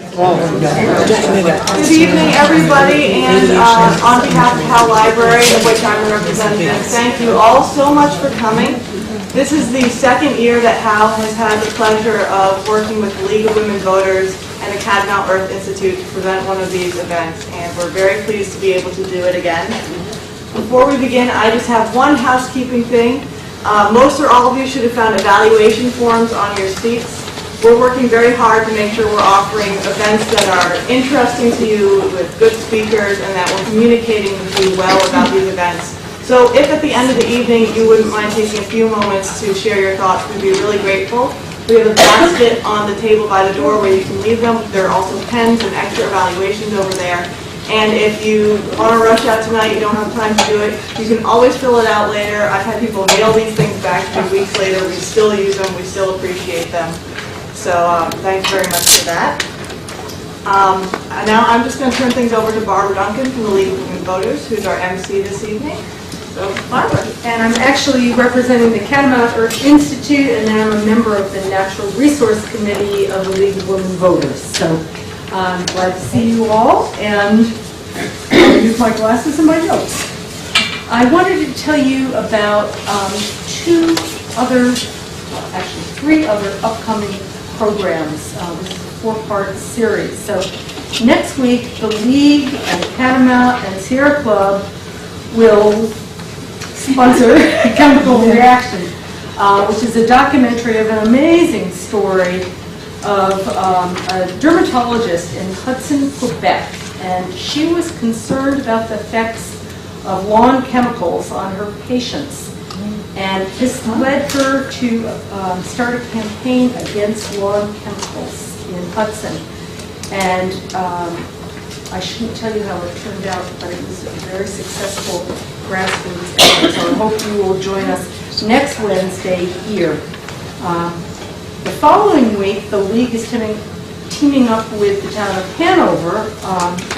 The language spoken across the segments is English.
Good evening, everybody, and on behalf of Howe Library, of which I'm a representative, thank you all so much for coming. This is the second year that Howe has had the pleasure of working with the League of Women Voters and the Catamount Earth Institute to present one of these events, and we're very pleased to be able to do it again. Before we begin, I just have one housekeeping thing. Most or all of you should have found evaluation forms on your seats. We're working very hard to make sure we're offering events that are interesting to you with good speakers and that we're communicating with you well about these events. So if at the end of the evening you wouldn't mind taking a few moments to share your thoughts, we'd be really grateful. We have a basket on the table by the door where you can leave them. There are also pens and extra evaluations over there. And if you want to rush out tonight, you don't have time to do it, you can always fill it out later. I've had people mail these things back to me weeks later. We still use them. We still appreciate them. So thanks very much for that. Now I'm just going to turn things over to Barbara Duncan from the League of Women Voters, who's our MC this evening. So, Barbara. And I'm actually representing the Catamount Earth Institute, and I'm a member of the Natural Resource Committee of the League of Women Voters. So I'm glad to see you all, and I'll use my glasses and my notes. I wanted to tell you about three other upcoming programs. This is a four-part series. So next week, the League and Catamount and Sierra Club will sponsor Chemical Reaction, which is a documentary of an amazing story of a dermatologist in Hudson, Quebec. And she was concerned about the effects of lawn chemicals on her patients. And this led her to start a campaign against lawn chemicals in Hudson. And I shouldn't tell you how it turned out, but it was a very successful grassroots effort. So I hope you will join us next Wednesday here. The following week, the League is teaming up with the town of Hanover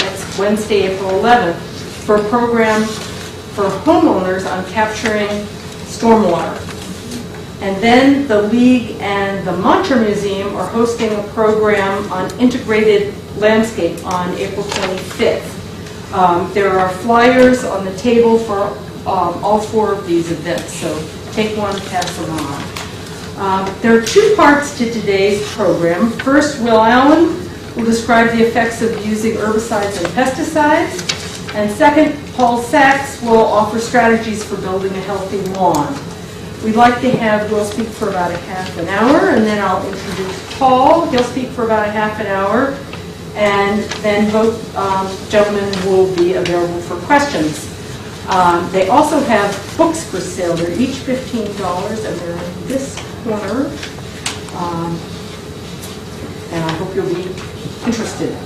next Wednesday, April 11th, for a program for homeowners on capturing stormwater. And then the League and the Montre Museum are hosting a program on integrated landscape on April 25th. There are flyers on the table for all four of these events, so take one, pass them on. There are two parts to today's program. First, Will Allen will describe the effects of using herbicides and pesticides. And second, Paul Sachs will offer strategies for building a healthy lawn. We'd like to have Will speak for about a half an hour, and then I'll introduce Paul. He'll speak for about a half an hour, and then both gentlemen will be available for questions. They also have books for sale. They're each $15, and they're in this corner. And I hope you'll be interested.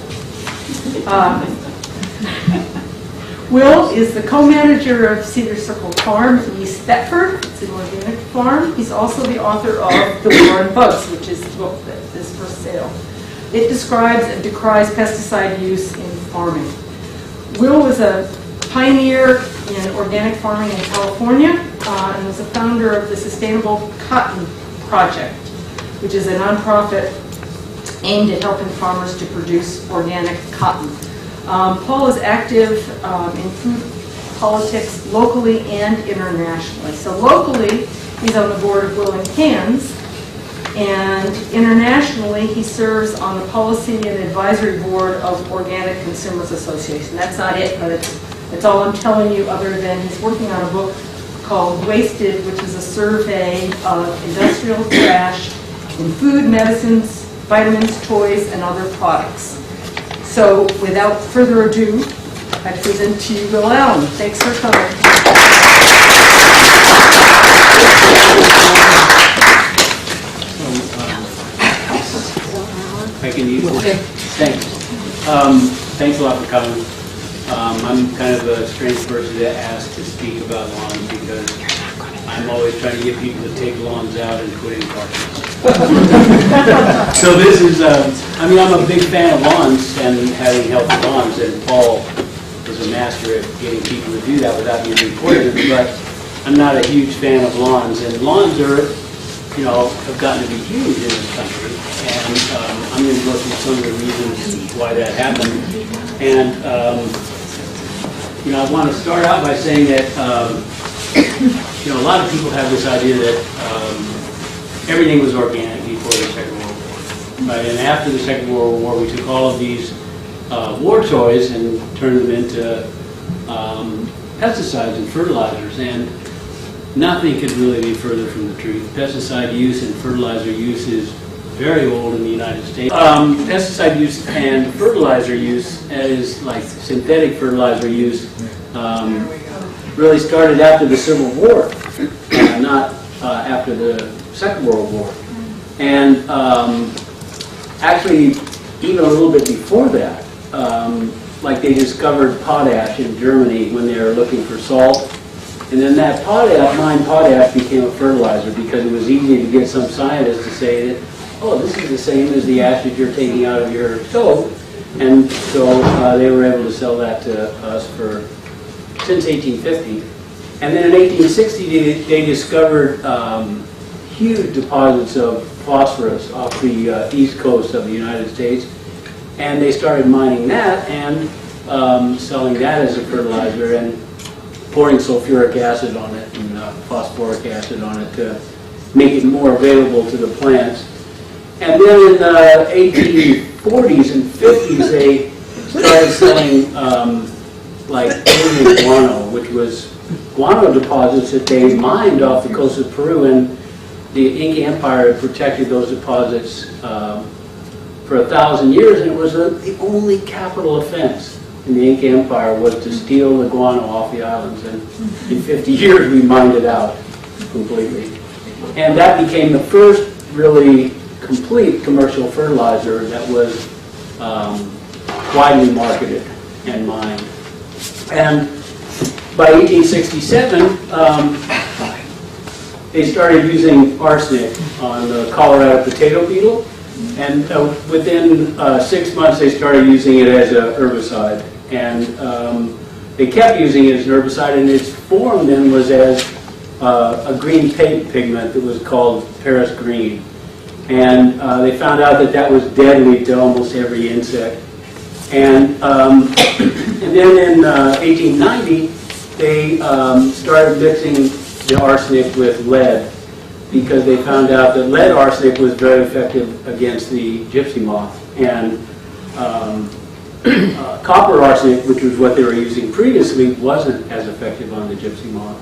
Will is the co-manager of Cedar Circle Farm in East Thetford. It's an organic farm. He's also the author of The War on Bugs, which is the book that is for sale. It describes and decries pesticide use in farming. Will was a pioneer in organic farming in California and was a founder of the Sustainable Cotton Project, which is a nonprofit aimed at helping farmers to produce organic cotton. Paul is active in food politics locally and internationally. So locally, he's on the board of Willing Hands, and internationally, he serves on the policy and advisory board of Organic Consumers Association. That's not it, but it's all I'm telling you, other than he's working on a book called Wasted, which is a survey of industrial trash in food, medicines, vitamins, toys, and other products. So, without further ado, I present to you Will Allen. Thanks for coming. I can use it. Thanks. Thanks a lot for coming. I'm kind of a strange person to ask to speak about lawns because I'm always trying to get people to take lawns out and put in parking. So this is, I'm a big fan of lawns and having healthy lawns, and Paul is a master at getting people to do that without being recorded, but I'm not a huge fan of lawns, and lawns are have gotten to be huge in this country. And I'm going to go through some of the reasons why that happened. And, I want to start out by saying that, a lot of people have this idea that everything was organic before the Second World War. Right? And after the Second World War, we took all of these war toys and turned them into pesticides and fertilizers. And nothing could really be further from the truth. Pesticide use and fertilizer use is very old in the United States. Pesticide use and fertilizer use, as like synthetic fertilizer use, really started after the Civil War, not after the Second World War. And actually, even a little bit before that, like they discovered potash in Germany when they were looking for salt. And then that mined potash became a fertilizer because it was easy to get some scientists to say that, oh, this is the same as the ashes you're taking out of your stove. And so they were able to sell that to us since 1850. And then in 1860, they discovered huge deposits of phosphorus off the east coast of the United States. And they started mining that and selling that as a fertilizer and pouring sulfuric acid on it and phosphoric acid on it to make it more available to the plants. And then in the 1840s and 50s, they started selling like alien guano, which was guano deposits that they mined off the coast of Peru, and the Inca Empire had protected those deposits for 1,000 years, and it was the only capital offense in the Inca Empire was to steal the guano off the islands, and in 50 years we mined it out completely. And that became the first really complete commercial fertilizer that was widely marketed and mined. And by 1867, they started using arsenic on the Colorado potato beetle, and within 6 months they started using it as a herbicide. And they kept using it as an herbicide, and its form then was as a green paint pigment that was called Paris green. And they found out that that was deadly to almost every insect. And then in 1890, they started mixing the arsenic with lead because they found out that lead arsenic was very effective against the gypsy moth. And copper arsenic, which was what they were using previously, wasn't as effective on the gypsy moth.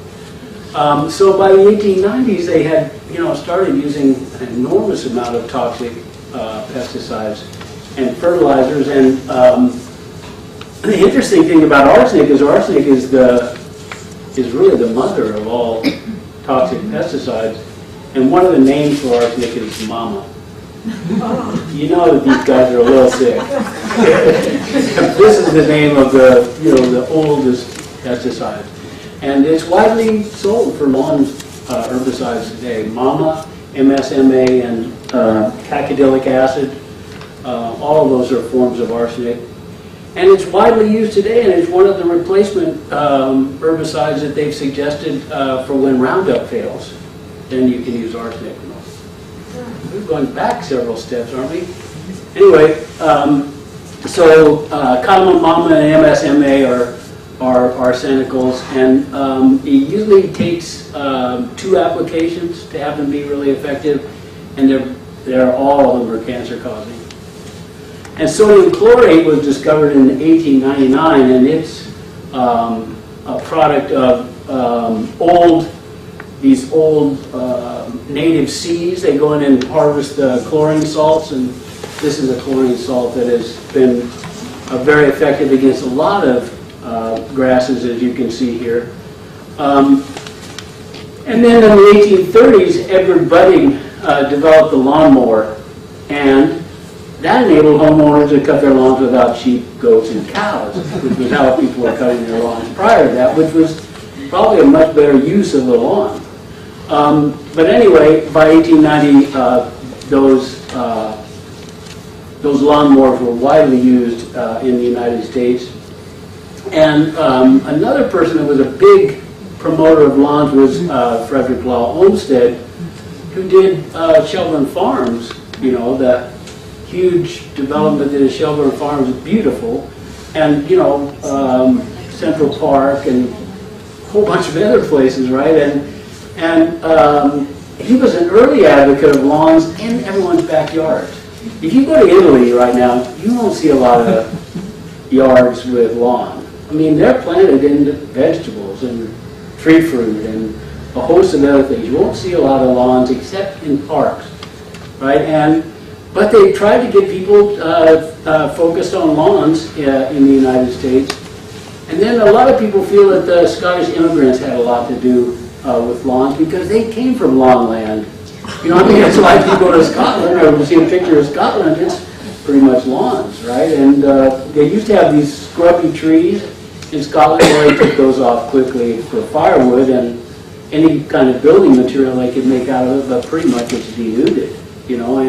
So by the 1890s, they had started using an enormous amount of toxic pesticides and fertilizers. And the interesting thing about arsenic is really the mother of all toxic pesticides. And one of the names for arsenic is Mama. You know that these guys are a little sick. This is the name of the oldest pesticide. And it's widely sold for lawn herbicides today. Mama, MSMA, and cacodyllic acid. All of those are forms of arsenic. And it's widely used today, and it's one of the replacement herbicides that they've suggested for when Roundup fails. Then you can use arsenic. We're going back several steps, aren't we? Anyway, so Cadmium, Mama, and MSMA are arsenicals, and it usually takes 2 applications to have them be really effective, and all of them are cancer causing. And sodium chlorate was discovered in 1899, and it's a product of these old native seeds. They go in and harvest chlorine salts, and this is a chlorine salt that has been very effective against a lot of grasses, as you can see here. And then in the 1830s, Edward Budding developed the lawnmower, and that enabled homeowners to cut their lawns without sheep, goats, and cows, which was how people were cutting their lawns prior to that, which was probably a much better use of the lawn. But anyway, by 1890, those lawnmowers were widely used in the United States. And another person that was a big promoter of lawns was Frederick Law Olmsted. who did Shelburne Farms, you know, the huge development that is Shelburne Farms is beautiful, and, you know, Central Park and a whole bunch of other places, right? And he was an early advocate of lawns in everyone's backyard. If you go to Italy right now, you won't see a lot of yards with lawn. I mean, they're planted in vegetables and tree fruit and a host of other things. You won't see a lot of lawns except in parks, right? But they tried to get people focused on lawns in the United States. And then a lot of people feel that the Scottish immigrants had a lot to do with lawns because they came from lawn land. You know, I mean, it's like you go to Scotland or see a picture of Scotland, it's pretty much lawns, right? And they used to have these scrubby trees in Scotland where they took those off quickly for firewood and any kind of building material they could make out of it, but pretty much it's denuded, you know.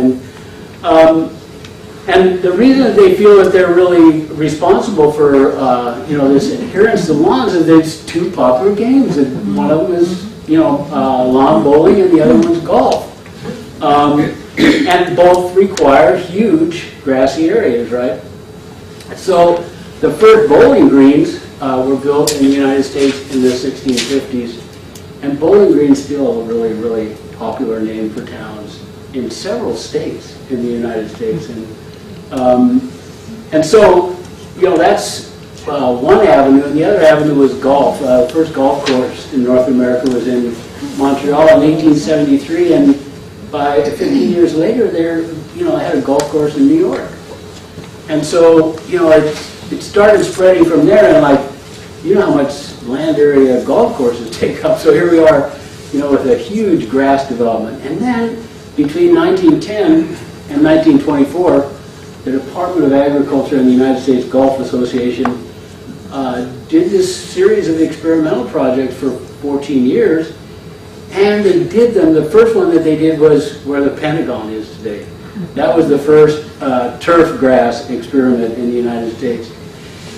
And the reason that they feel that they're really responsible for you know, this adherence to lawns is there's two popular games. And one of them is, you know, lawn bowling, and the other one's golf. And both require huge grassy areas, right? So the first bowling greens were built in the United States in the 1650s. And Bowling Green's still a really, really popular name for towns in several states in the United States. And so, you know, that's one avenue. And the other avenue was golf. The first golf course in North America was in Montreal in 1873. And by 15 years later, they had a golf course in New York. And so, you know, it started spreading from there. And like, you know how much land area golf courses take up. So here we are, you know, with a huge grass development. And then between 1910 and 1924, the Department of Agriculture and the United States Golf Association did this series of experimental projects for 14 years. And they did them. The first one that they did was where the Pentagon is today. That was the first turf grass experiment in the United States.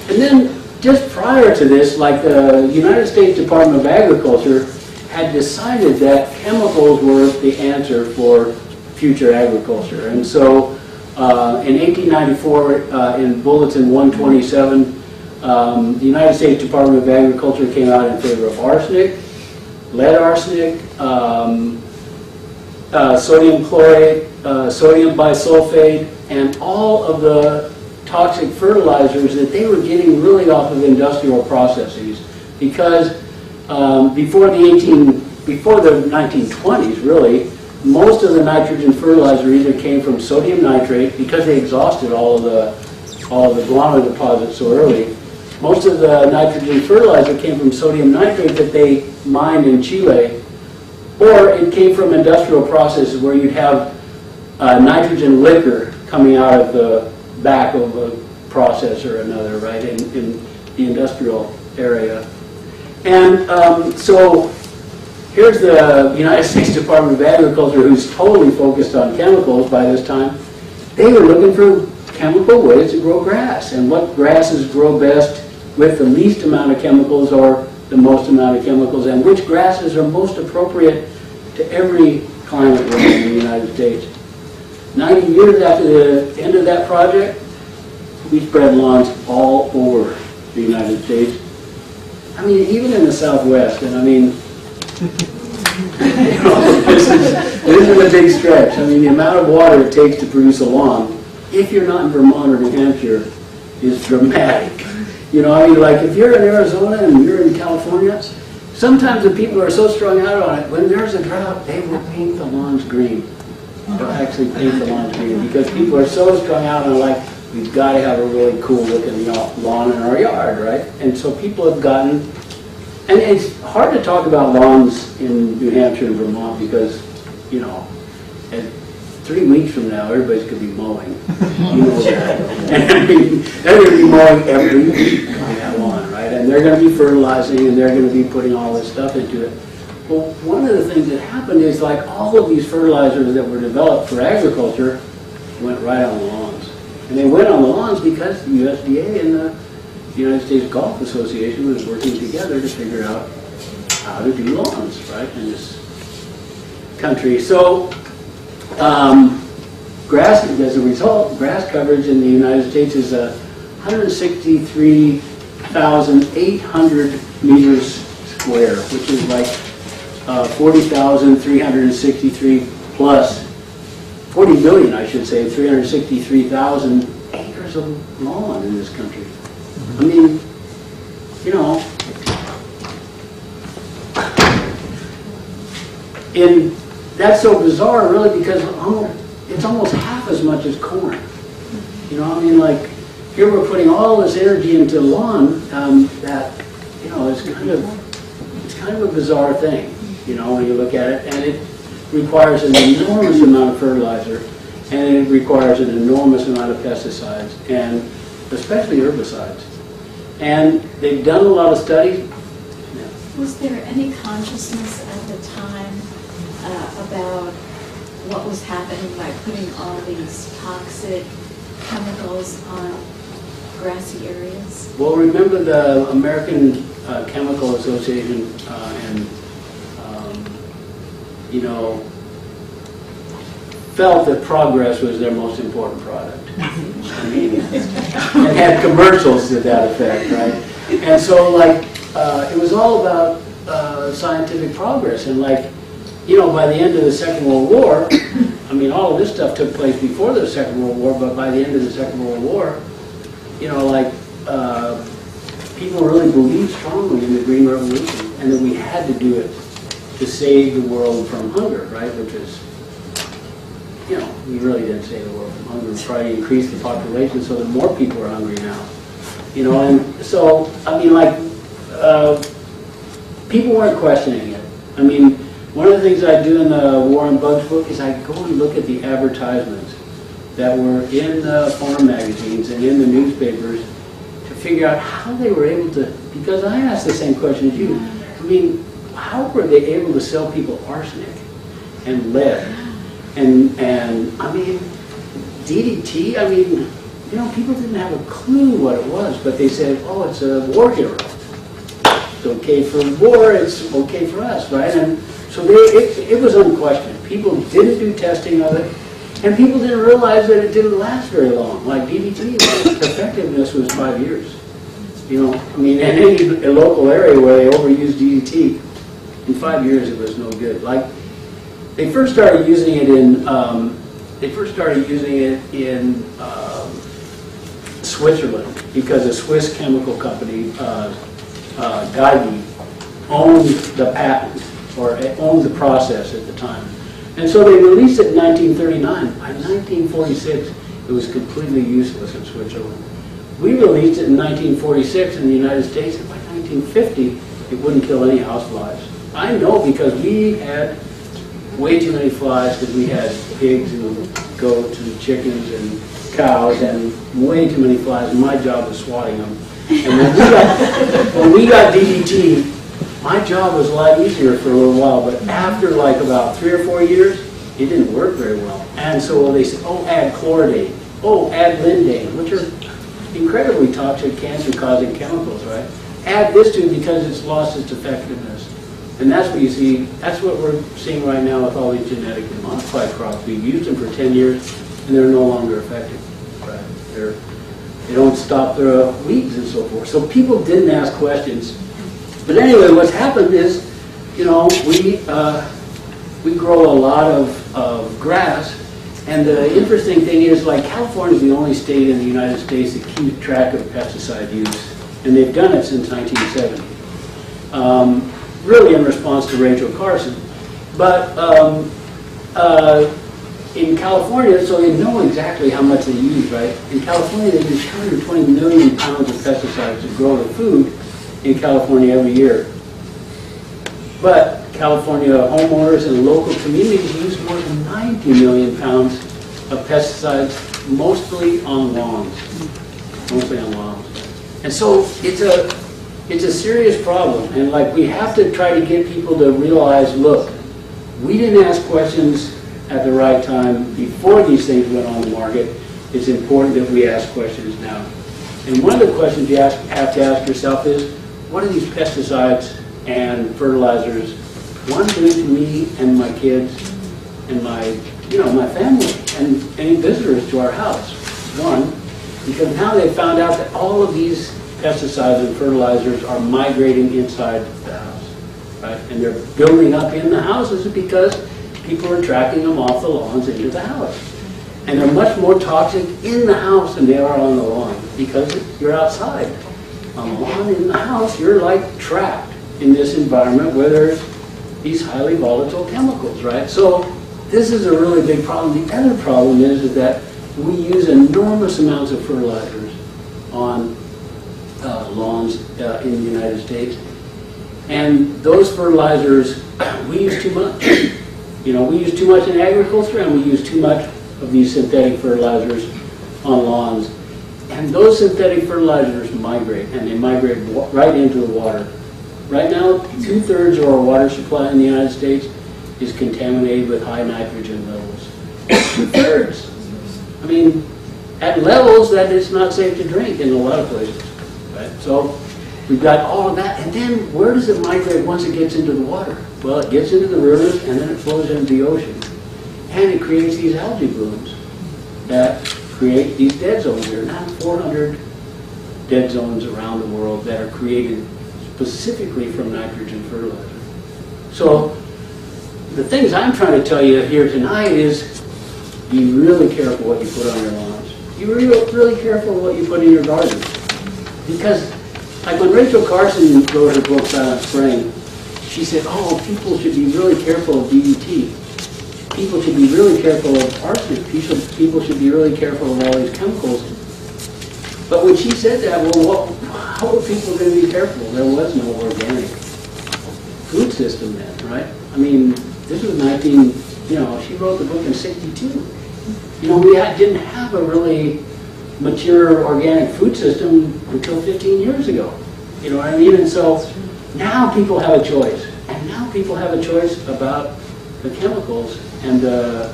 And then just prior to this, like the United States Department of Agriculture had decided that chemicals were the answer for future agriculture. And so in 1894, in Bulletin 127, the United States Department of Agriculture came out in favor of arsenic, lead arsenic, sodium chlorate, sodium bisulfate, and all of the toxic fertilizers that they were getting really off of industrial processes, because before the 1920s, really, most of the nitrogen fertilizer either came from sodium nitrate, because they exhausted all of the guano deposits so early. Most of the nitrogen fertilizer came from sodium nitrate that they mined in Chile, or it came from industrial processes where you'd have nitrogen liquor coming out of the back of a process or another, right, in the industrial area. And so here's the United States Department of Agriculture, who's totally focused on chemicals by this time. They were looking for chemical ways to grow grass, and what grasses grow best with the least amount of chemicals or the most amount of chemicals, and which grasses are most appropriate to every climate region in the United States. 90 years after the end of that project, we spread lawns all over the United States. I mean, even in the Southwest, and I mean, you know, this is a big stretch. I mean, the amount of water it takes to produce a lawn, if you're not in Vermont or New Hampshire, is dramatic. You know, I mean, like if you're in Arizona and you're in California, sometimes the people are so strung out on it, when there's a drought, they will paint the lawns green. They'll actually paint the lawns green because people are so strung out on, like, we've got to have a really cool looking lawn in our yard, right? And so people have gotten, and it's hard to talk about lawns in New Hampshire and Vermont because, you know, 3 weeks from now, everybody's going to be mowing. You know that. And I mean, they're going to be mowing every week on that lawn, right? And they're going to be fertilizing, and they're going to be putting all this stuff into it. Well, one of the things that happened is, like, all of these fertilizers that were developed for agriculture went right on the lawns. And they went on the lawns because the USDA and the United States Golf Association was working together to figure out how to do lawns, right? And country. So, grass, as a result, grass coverage in the United States is 163,800 meters square, which is like 40,363 plus 40 million, I should say, 363,000 acres of lawn in this country. I mean, you know, and that's so bizarre, really, because it's almost half as much as corn. You know, I mean, like, here we're putting all this energy into lawn that, you know, it's kind of a bizarre thing, you know, when you look at it, and it requires an enormous amount of fertilizer, and it requires an enormous amount of pesticides, and especially herbicides. And they've done a lot of studies. Yeah. Was there any consciousness at the time about what was happening by putting all these toxic chemicals on grassy areas? Well, remember the American Chemical Association and you know, felt that Progress was their most important product. I mean, and had commercials to that effect, right? And so, like, it was all about scientific progress. And, like, you know, by the end of the Second World War, I mean, all of this stuff took place before the Second World War, but by the end of the Second World War, you know, like, people really believed strongly in the Green Revolution, and that we had to do it to save the world from hunger, right? Which is, you know, we really didn't save the world from hunger. We tried to increase the population so that more people are hungry now. You know, and so, I mean, like, people weren't questioning it. I mean, one of the things I do in the War on Bugs book is I go and look at the advertisements that were in the farm magazines and in the newspapers to figure out how they were able to, because I asked the same question as you. I mean, how were they able to sell people arsenic and lead and I mean, DDT? I mean, you know, people didn't have a clue what it was, but they said, oh, it's a war hero. It's okay for war, it's okay for us, right? And so it was unquestioned. People didn't do testing of it, and people didn't realize that it didn't last very long. Like DDT, its effectiveness was 5 years. You know, I mean, in any local area where they overused DDT, in 5 years it was no good. Like, they first started using it in Switzerland, because a Swiss chemical company, Geigy, owned the patent, or owned the process at the time. And so they released it in 1939. By 1946, it was completely useless in Switzerland. We released it in 1946 in the United States, and by 1950, it wouldn't kill any houseflies. I know, because we had way too many flies, because we had pigs and goats and chickens and cows, and way too many flies, and my job was swatting them. And when we got DDT, my job was a lot easier for a little while, but after like about 3 or 4 years, it didn't work very well. And so they said, oh, add chloridane, oh, add lindane, which are incredibly toxic, cancer-causing chemicals, right? Add this to it because it's lost its effectiveness. And that's what you see, that's what we're seeing right now with all these genetically modified crops. We've used them for 10 years, and they're no longer effective. Right? They don't stop the weeds and so forth. So people didn't ask questions. But anyway, what's happened is, you know, we grow a lot of grass, and the interesting thing is, like, California is the only state in the United States that keeps track of pesticide use, and they've done it since 1970. Really in response to Rachel Carson. But in California, so they know exactly how much they use, right? In California, they use 220 million pounds of pesticides to grow the food in California every year. But California homeowners and local communities use more than 90 million pounds of pesticides, mostly on lawns. Mostly on lawns. And so it's a serious problem, and like, we have to try to get people to realize, look, we didn't ask questions at the right time before these things went on the market. It's important that we ask questions now. And one of the questions you have to ask yourself is, what do these pesticides and fertilizers one doing to me and my kids and my family and any visitors to our house. One, because now they found out that all of these pesticides and fertilizers are migrating inside the house, right? And they're building up in the houses because people are tracking them off the lawns into the house. And they're much more toxic in the house than they are on the lawn because you're outside. On the lawn, in the house, you're like trapped in this environment where there's these highly volatile chemicals, right? So this is a really big problem. The other problem is that we use enormous amounts of fertilizers on lawns in the United States. And those fertilizers, we use too much. We use too much in agriculture and we use too much of these synthetic fertilizers on lawns. And those synthetic fertilizers migrate, and they migrate right into the water. Right now, 2/3 of our water supply in the United States is contaminated with high nitrogen levels. 2/3. I mean, at levels that it's not safe to drink in a lot of places. Right? So we've got all of that, and then where does it migrate once it gets into the water? Well, it gets into the rivers, and then it flows into the ocean. And it creates these algae blooms that create these dead zones. There are now 400 dead zones around the world that are created specifically from nitrogen fertilizer. So the things I'm trying to tell you here tonight is be really careful what you put on your lawns. Be really careful what you put in your garden. Because like when Rachel Carson wrote her book, Silent Spring, she said, oh, people should be really careful of DDT. People should be really careful of arsenic. People should be really careful of all these chemicals. But when she said that, well, how were people going to be careful? There was no organic food system then, right? I mean, this was she wrote the book in '62. We didn't have a really mature organic food system until 15 years ago. You know what I mean? And so now people have a choice. And now people have a choice about the chemicals and the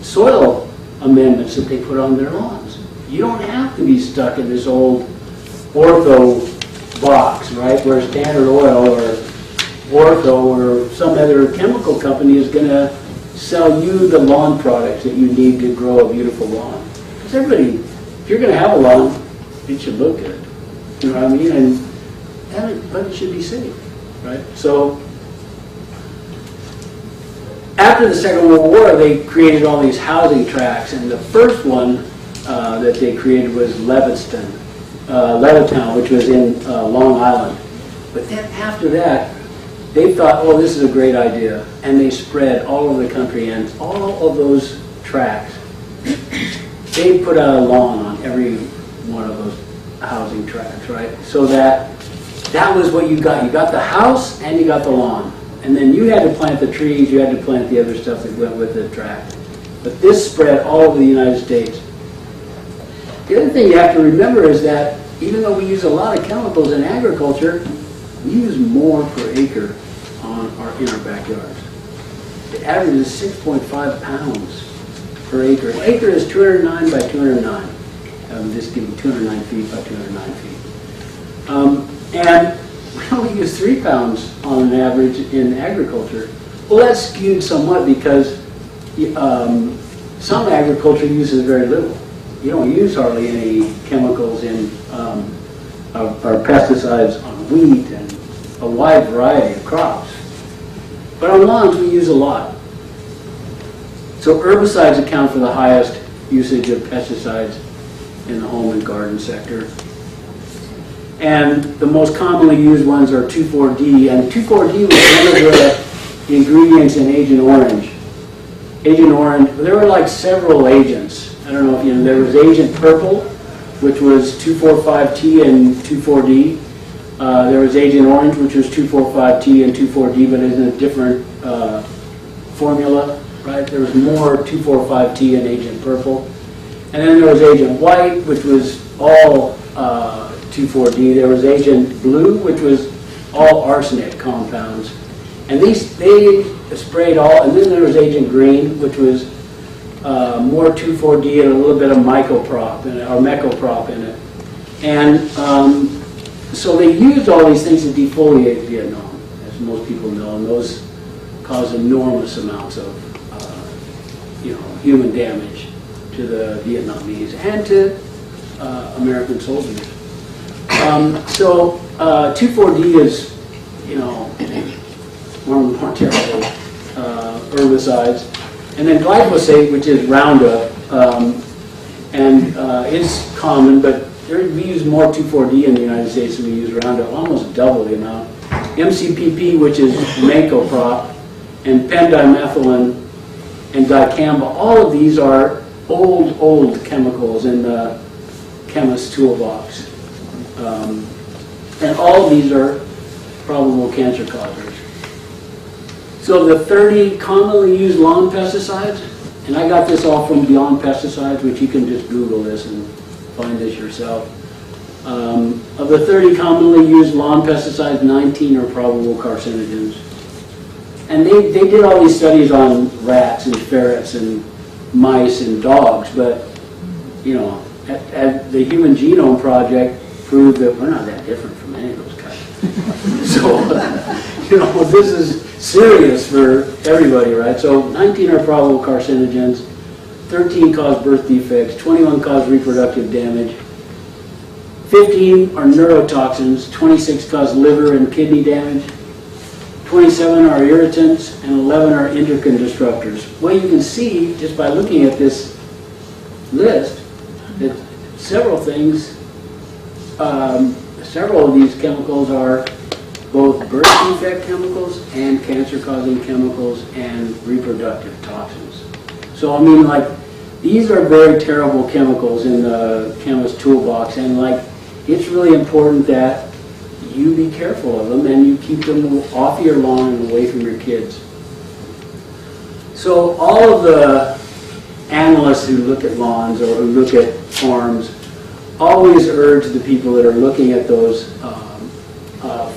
soil amendments that they put on their lawns. You don't have to be stuck in this old Ortho box, right, where Standard Oil or Ortho or some other chemical company is going to sell you the lawn products that you need to grow a beautiful lawn. Because everybody, if you're going to have a lawn, it should look good. You know what I mean? But it should be safe, right? So after the Second World War, they created all these housing tracts, and the first one that they created was Levittown, which was in Long Island. But then after that, they thought, oh, this is a great idea, and they spread all over the country, and all of those tracts, they put out a lawn on every one of those housing tracts, right? So that was what you got. You got the house and you got the lawn. And then you had to plant the trees, you had to plant the other stuff that went with the tract. But this spread all over the United States. The other thing you have to remember is that even though we use a lot of chemicals in agriculture, we use more per acre in our backyards. The average is 6.5 pounds per acre. An acre is 209 by 209. Just giving 209 feet by 209 feet. And we only use 3 pounds on an average in agriculture. Well, that's skewed somewhat because some agriculture uses very little. You don't use hardly any chemicals in or pesticides on wheat and a wide variety of crops. But on lawns, we use a lot. So herbicides account for the highest usage of pesticides in the home and garden sector. And the most commonly used ones are 2,4-D, and 2,4-D was one of the ingredients in Agent Orange. Agent Orange, there were like several agents. I don't know if you know, there was Agent Purple, which was 2,4,5-T and 2,4-D. There was Agent Orange, which was 2,4,5-T and 2,4-D, but in a different formula, right? There was more 2,4,5-T and Agent Purple. And then there was Agent White, which was all 2,4-D. There was Agent Blue, which was all arsenic compounds. And they sprayed all, and then there was Agent Green, which was more 2,4-D and a little bit of mycoprop in it, or mecoprop in it. And so they used all these things to defoliate Vietnam, most people know, and those cause enormous amounts of human damage to the Vietnamese and to American soldiers. So 2,4-D is, one of the more terrible herbicides. And then glyphosate, which is Roundup, and it's common, but we use more 2,4-D in the United States than we use Roundup, almost double the amount. MCPP, which is Macoprop, and pendimethyl and dicamba, all of these are old chemicals in the chemist's toolbox. And all of these are probable cancer causers. So the 30 commonly used lawn pesticides, and I got this all from Beyond Pesticides, which you can just Google this and find this yourself. Of the 30 commonly used lawn pesticides, 19 are probable carcinogens. And they did all these studies on rats and ferrets and mice and dogs, but at the Human Genome Project proved that we're not that different from any of those guys. So, this is serious for everybody, right? So 19 are probable carcinogens, 13 cause birth defects, 21 cause reproductive damage, 15 are neurotoxins, 26 cause liver and kidney damage, 27 are irritants, and 11 are endocrine disruptors. Well, you can see, just by looking at this list, that several things, several of these chemicals are both birth defect chemicals and cancer-causing chemicals and reproductive toxins. So, these are very terrible chemicals in the chemist's toolbox, and it's really important that you be careful of them and you keep them off your lawn and away from your kids. So all of the analysts who look at lawns or who look at farms always urge the people that are looking at those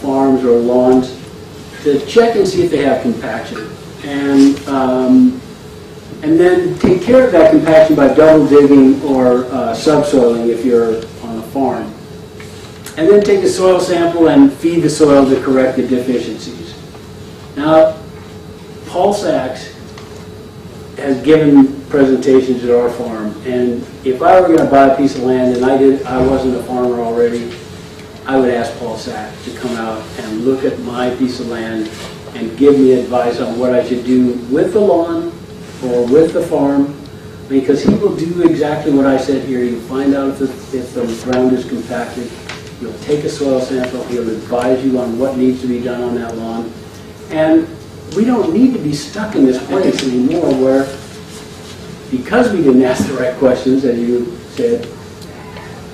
farms or lawns to check and see if they have compaction, and then take care of that compaction by double digging or subsoiling if you're on a farm. And then take a soil sample and feed the soil to correct the deficiencies. Now, Paul Sachs has given presentations at our farm, and if I were going to buy a piece of land and I wasn't a farmer already, I would ask Paul Sachs to come out and look at my piece of land and give me advice on what I should do with the lawn or with the farm, because he will do exactly what I said here. He'll find out if the ground is compacted. He'll take a soil sample, he'll advise you on what needs to be done on that lawn. And we don't need to be stuck in this place anymore where, because we didn't ask the right questions, as you said,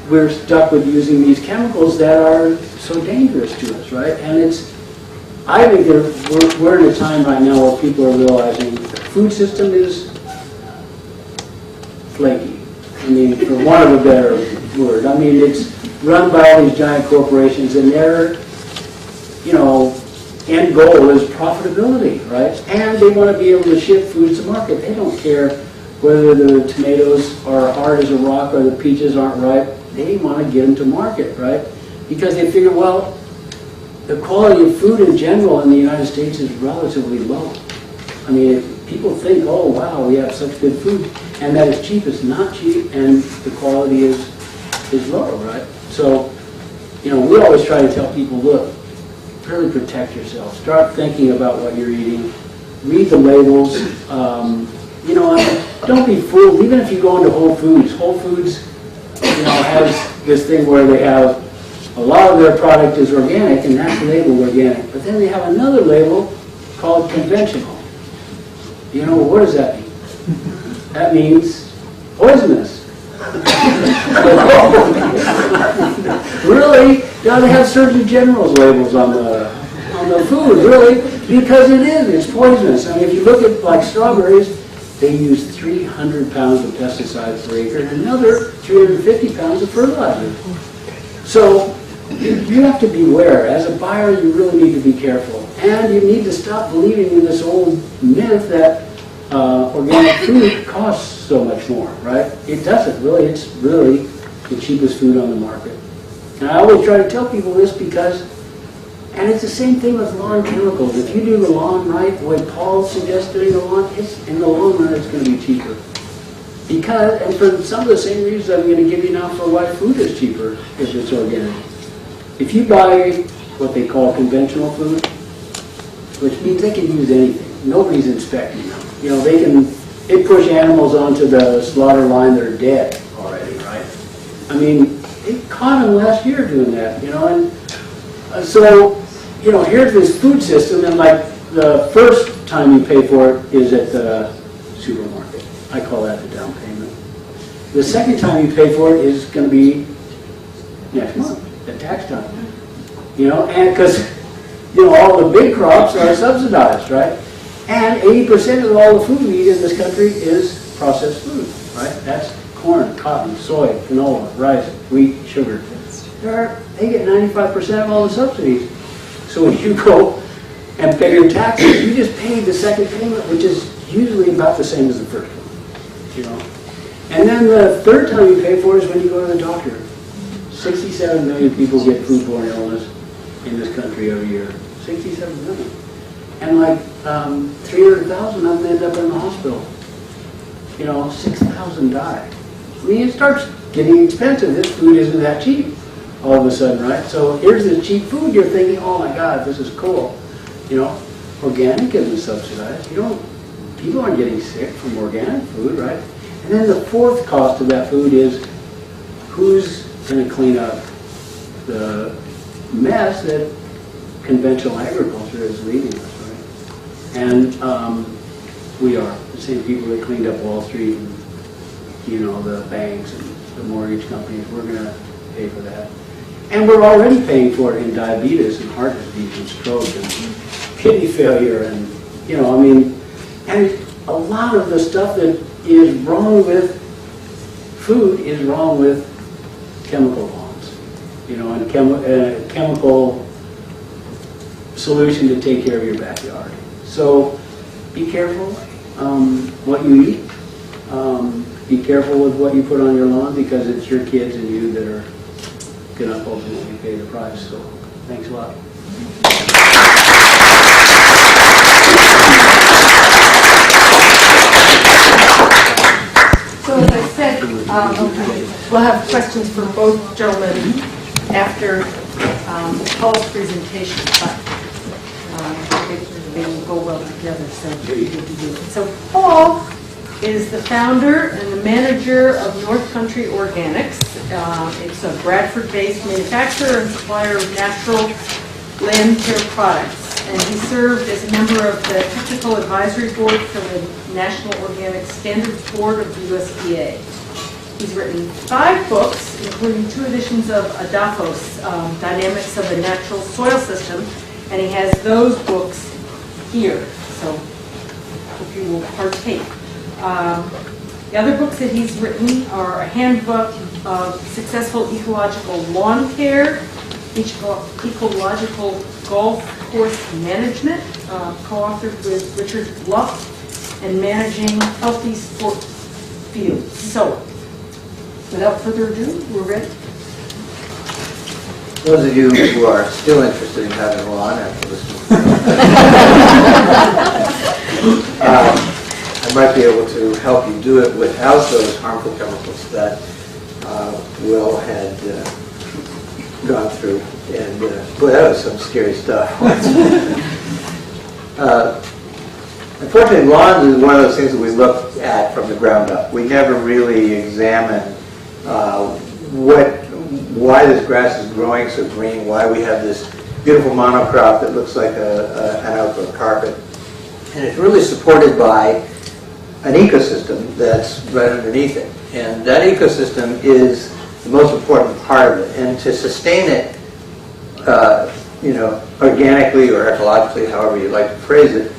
we're stuck with using these chemicals that are so dangerous to us, right? And I think we're in a time right now where people are realizing the food system is flaky. For want of a better word. It's run by all these giant corporations, and their, end goal is profitability, right? And they want to be able to ship foods to market. They don't care whether the tomatoes are hard as a rock or the peaches aren't ripe. They want to get them to market, right? Because they figure, well, the quality of food in general in the United States is relatively low. People think, oh, wow, we have such good food, and that it's cheap. It's not cheap, and the quality is low, right? So, we always try to tell people, look, really protect yourself. Start thinking about what you're eating. Read the labels. Don't be fooled. Even if you go into Whole Foods, has this thing where they have a lot of their product is organic, and that's labeled organic. But then they have another label called conventional. What does that mean? That means poisonous. Really? Now they have Surgeon General's labels on the food, really, because it's poisonous. If you look at strawberries, they use 300 pounds of pesticides per acre and another 350 pounds of fertilizer. So you have to beware. As a buyer, you really need to be careful. And you need to stop believing in this old myth that organic food costs so much more, right? It doesn't, really. It's really the cheapest food on the market. And I always try to tell people this because And it's the same thing with lawn chemicals. If you do the lawn right, the way Paul suggests doing the lawn, in the long run, it's going to be cheaper. Because, and for some of the same reasons I'm going to give you now for why food is cheaper if it's organic. If you buy what they call conventional food, which means they can use anything. Nobody's inspecting them. You know, they push animals onto the slaughter line that are dead already, right? I mean, they caught them last year doing that, you know, and so, you know, here's this food system, and like the first time you pay for it is at the supermarket. I call that the down payment. The second time you pay for it is going to be next month, at tax time. You know, and because, you know, all the big crops are subsidized, right? And 80% of all the food we eat in this country is processed food, right? That's corn, cotton, soy, canola, rice, wheat, sugar. They get 95% of all the subsidies. So when you go and pay your taxes, you just pay the second payment, which is usually about the same as the first one, you know. And then the third time you pay for it is when you go to the doctor. 67 million people get foodborne illness in this country every year. 67 million. And like 300,000 of them end up in the hospital. You know, 6,000 die. I mean, it starts getting expensive. This food isn't that cheap all of a sudden, right? So here's this cheap food. You're thinking, oh my God, this is cool. You know, organic isn't subsidized. People aren't getting sick from organic food, right? And then the fourth cost of that food is who's going to clean up the mess that conventional agriculture is leaving us, right? And we are the same people that cleaned up Wall Street and, you know, the banks and the mortgage companies. We're going to pay for that. And we're already paying for it in diabetes and heart disease and stroke and kidney failure and, you know, I mean, and a lot of the stuff that is wrong with food is wrong with chemical bonds, you know, and chemical solution to take care of your backyard. So be careful what you eat. Be careful with what you put on your lawn because it's your kids and you that are going to ultimately pay the price. So thanks a lot. So as I said, we'll have questions for both gentlemen after Paul's presentation, but they will go well together, so Paul is the founder and the manager of North Country Organics. It's a Bradford-based manufacturer and supplier of natural land care products. And he served as a member of the Technical Advisory Board for the National Organic Standards Board of the USDA. He's written 5 books, including 2 editions of Adafos, Dynamics of a Natural Soil System, and he has those books here, so hope you will partake. The other books that he's written are a handbook of successful ecological lawn care, ecological golf course management, co-authored with Richard Bluff, and managing healthy sport fields. So, without further ado, we're ready. Those of you who are still interested in having a lawn after listening, I might be able to help you do it without those harmful chemicals that Will had gone through. And boy, that was some scary stuff. Unfortunately, lawns is one of those things that we look at from the ground up. We never really examine why this grass is growing so green, why we have this beautiful monocrop that looks like an outdoor carpet. And it's really supported by an ecosystem that's right underneath it. And that ecosystem is the most important part of it. And to sustain it, you know, organically or ecologically, however you like to phrase it,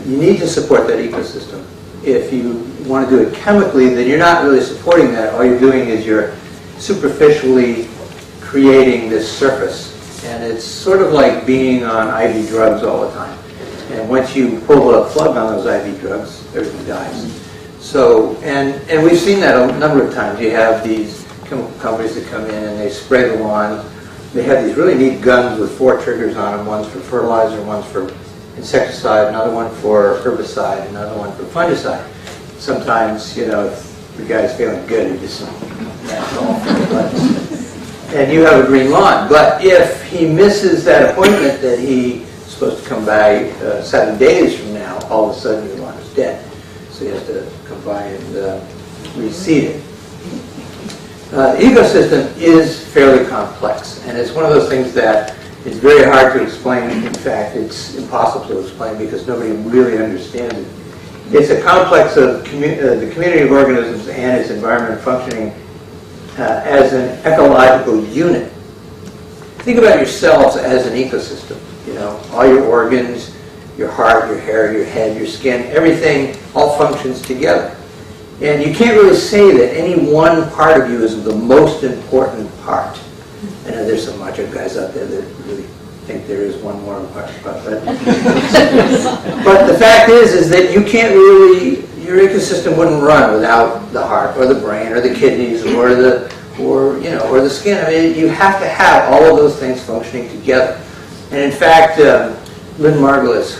you need to support that ecosystem. If you want to do it chemically, then you're not really supporting that. All you're doing is you're superficially creating this surface. And it's sort of like being on IV drugs all the time. And once you pull the plug on those IV drugs, everything dies. So, and we've seen that a number of times. You have these chemical companies that come in and they spray the lawn they have these really neat guns with 4 triggers on them. One's for fertilizer, one's for insecticide, another one for herbicide, another one for fungicide. Sometimes, you know, if the guy's feeling good, he just that's all for the buttons. And you have a green lawn. But if he misses that appointment that he's supposed to come by 7 days from now, all of a sudden your lawn is dead. So he has to come by and reseed it. The ecosystem is fairly complex, and it's one of those things that it's very hard to explain. In fact, it's impossible to explain because nobody really understands it. It's a complex of the community of organisms and its environment functioning as an ecological unit. Think about yourselves as an ecosystem. You know, all your organs, your heart, your hair, your head, your skin, everything all functions together. And you can't really say that any one part of you is the most important part. I know there's some macho guys out there that really think there is one more important part. But the fact is that you can't really, your ecosystem wouldn't run without the heart or the brain or the kidneys or the skin. I mean, you have to have all of those things functioning together. And in fact, Lynn Margulis,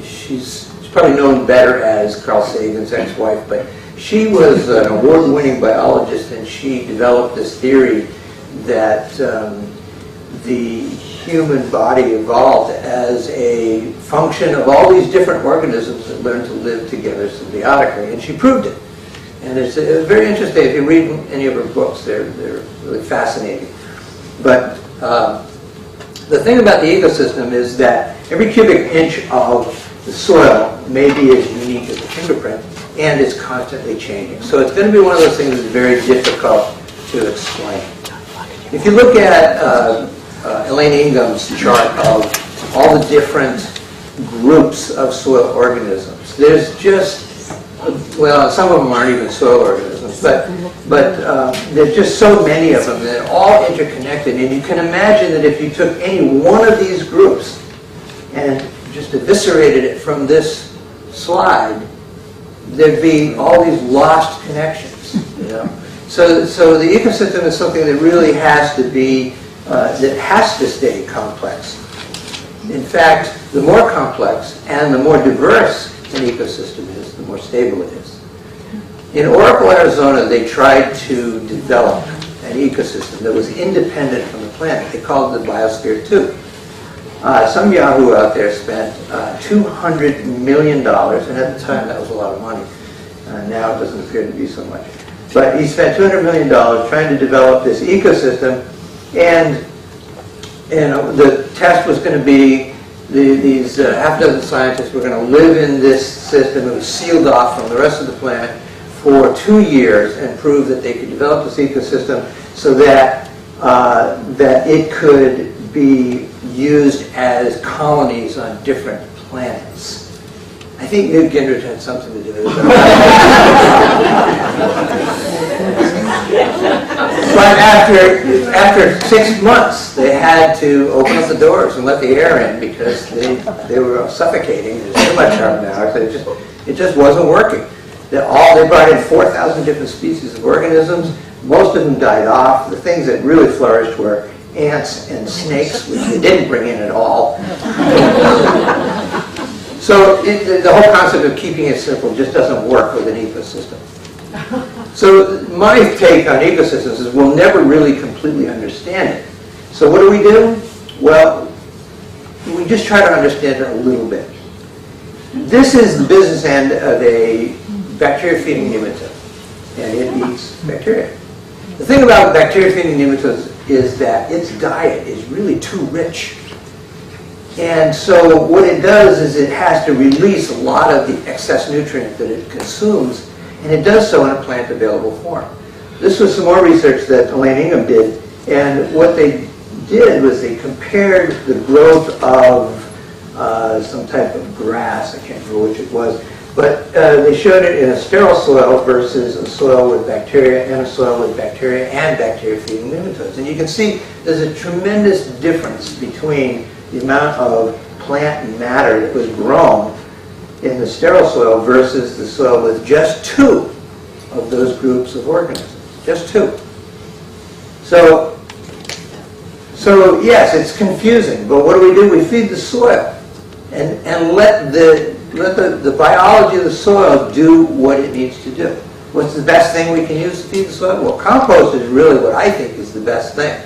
she's probably known better as Carl Sagan's ex-wife, but she was an award-winning biologist, and she developed this theory that the human body evolved as a function of all these different organisms that learned to live together symbiotically, and she proved it. And it's very interesting. If you read any of her books, they're really fascinating. But the thing about the ecosystem is that every cubic inch of the soil may be as unique as a fingerprint, and it's constantly changing. So it's going to be one of those things that's very difficult to explain. If you look at Elaine Ingham's chart of all the different groups of soil organisms, there's just, well, some of them aren't even soil organisms, but there's just so many of them that are all interconnected. And you can imagine that if you took any one of these groups and just eviscerated it from this slide, there'd be all these lost connections. You know? So the ecosystem is something that really has to be, that has to stay complex. In fact, the more complex and the more diverse an ecosystem is, the more stable it is. In Oracle, Arizona, they tried to develop an ecosystem that was independent from the planet. They called it the Biosphere 2. Some yahoo out there spent $200 million, and at the time that was a lot of money. Now it doesn't appear to be so much. But he spent $200 million trying to develop this ecosystem, and the test was going to be these half dozen scientists were going to live in this system. It was sealed off from the rest of the planet for 2 years and prove that they could develop this ecosystem so that it could be used as colonies on different planets. I think Newt Gingrich had something to do with it. But after 6 months, they had to open up the doors and let the air in because they were suffocating. There's too much carbon dioxide. It just wasn't working. They brought in 4,000 different species of organisms. Most of them died off. The things that really flourished were ants and snakes, which they didn't bring in at all. So the whole concept of keeping it simple just doesn't work with an ecosystem. So my take on ecosystems is we'll never really completely understand it. So what do? Well, we just try to understand it a little bit. This is the business end of a bacteria-feeding nematode, and it eats bacteria. The thing about bacteria-feeding nematodes is that its diet is really too rich. And so what it does is it has to release a lot of the excess nutrient that it consumes, and it does so in a plant-available form. This was some more research that Elaine Ingham did, and what they did was they compared the growth of some type of grass, I can't remember which it was, but they showed it in a sterile soil versus a soil with bacteria and a soil with bacteria and bacteria-feeding nematodes. And you can see there's a tremendous difference between the amount of plant matter that was grown in the sterile soil versus the soil with just 2 of those groups of organisms. Just 2. So So yes, it's confusing, but what do? We feed the soil and let the biology of the soil do what it needs to do. What's the best thing we can use to feed the soil? Well, compost is really what I think is the best thing.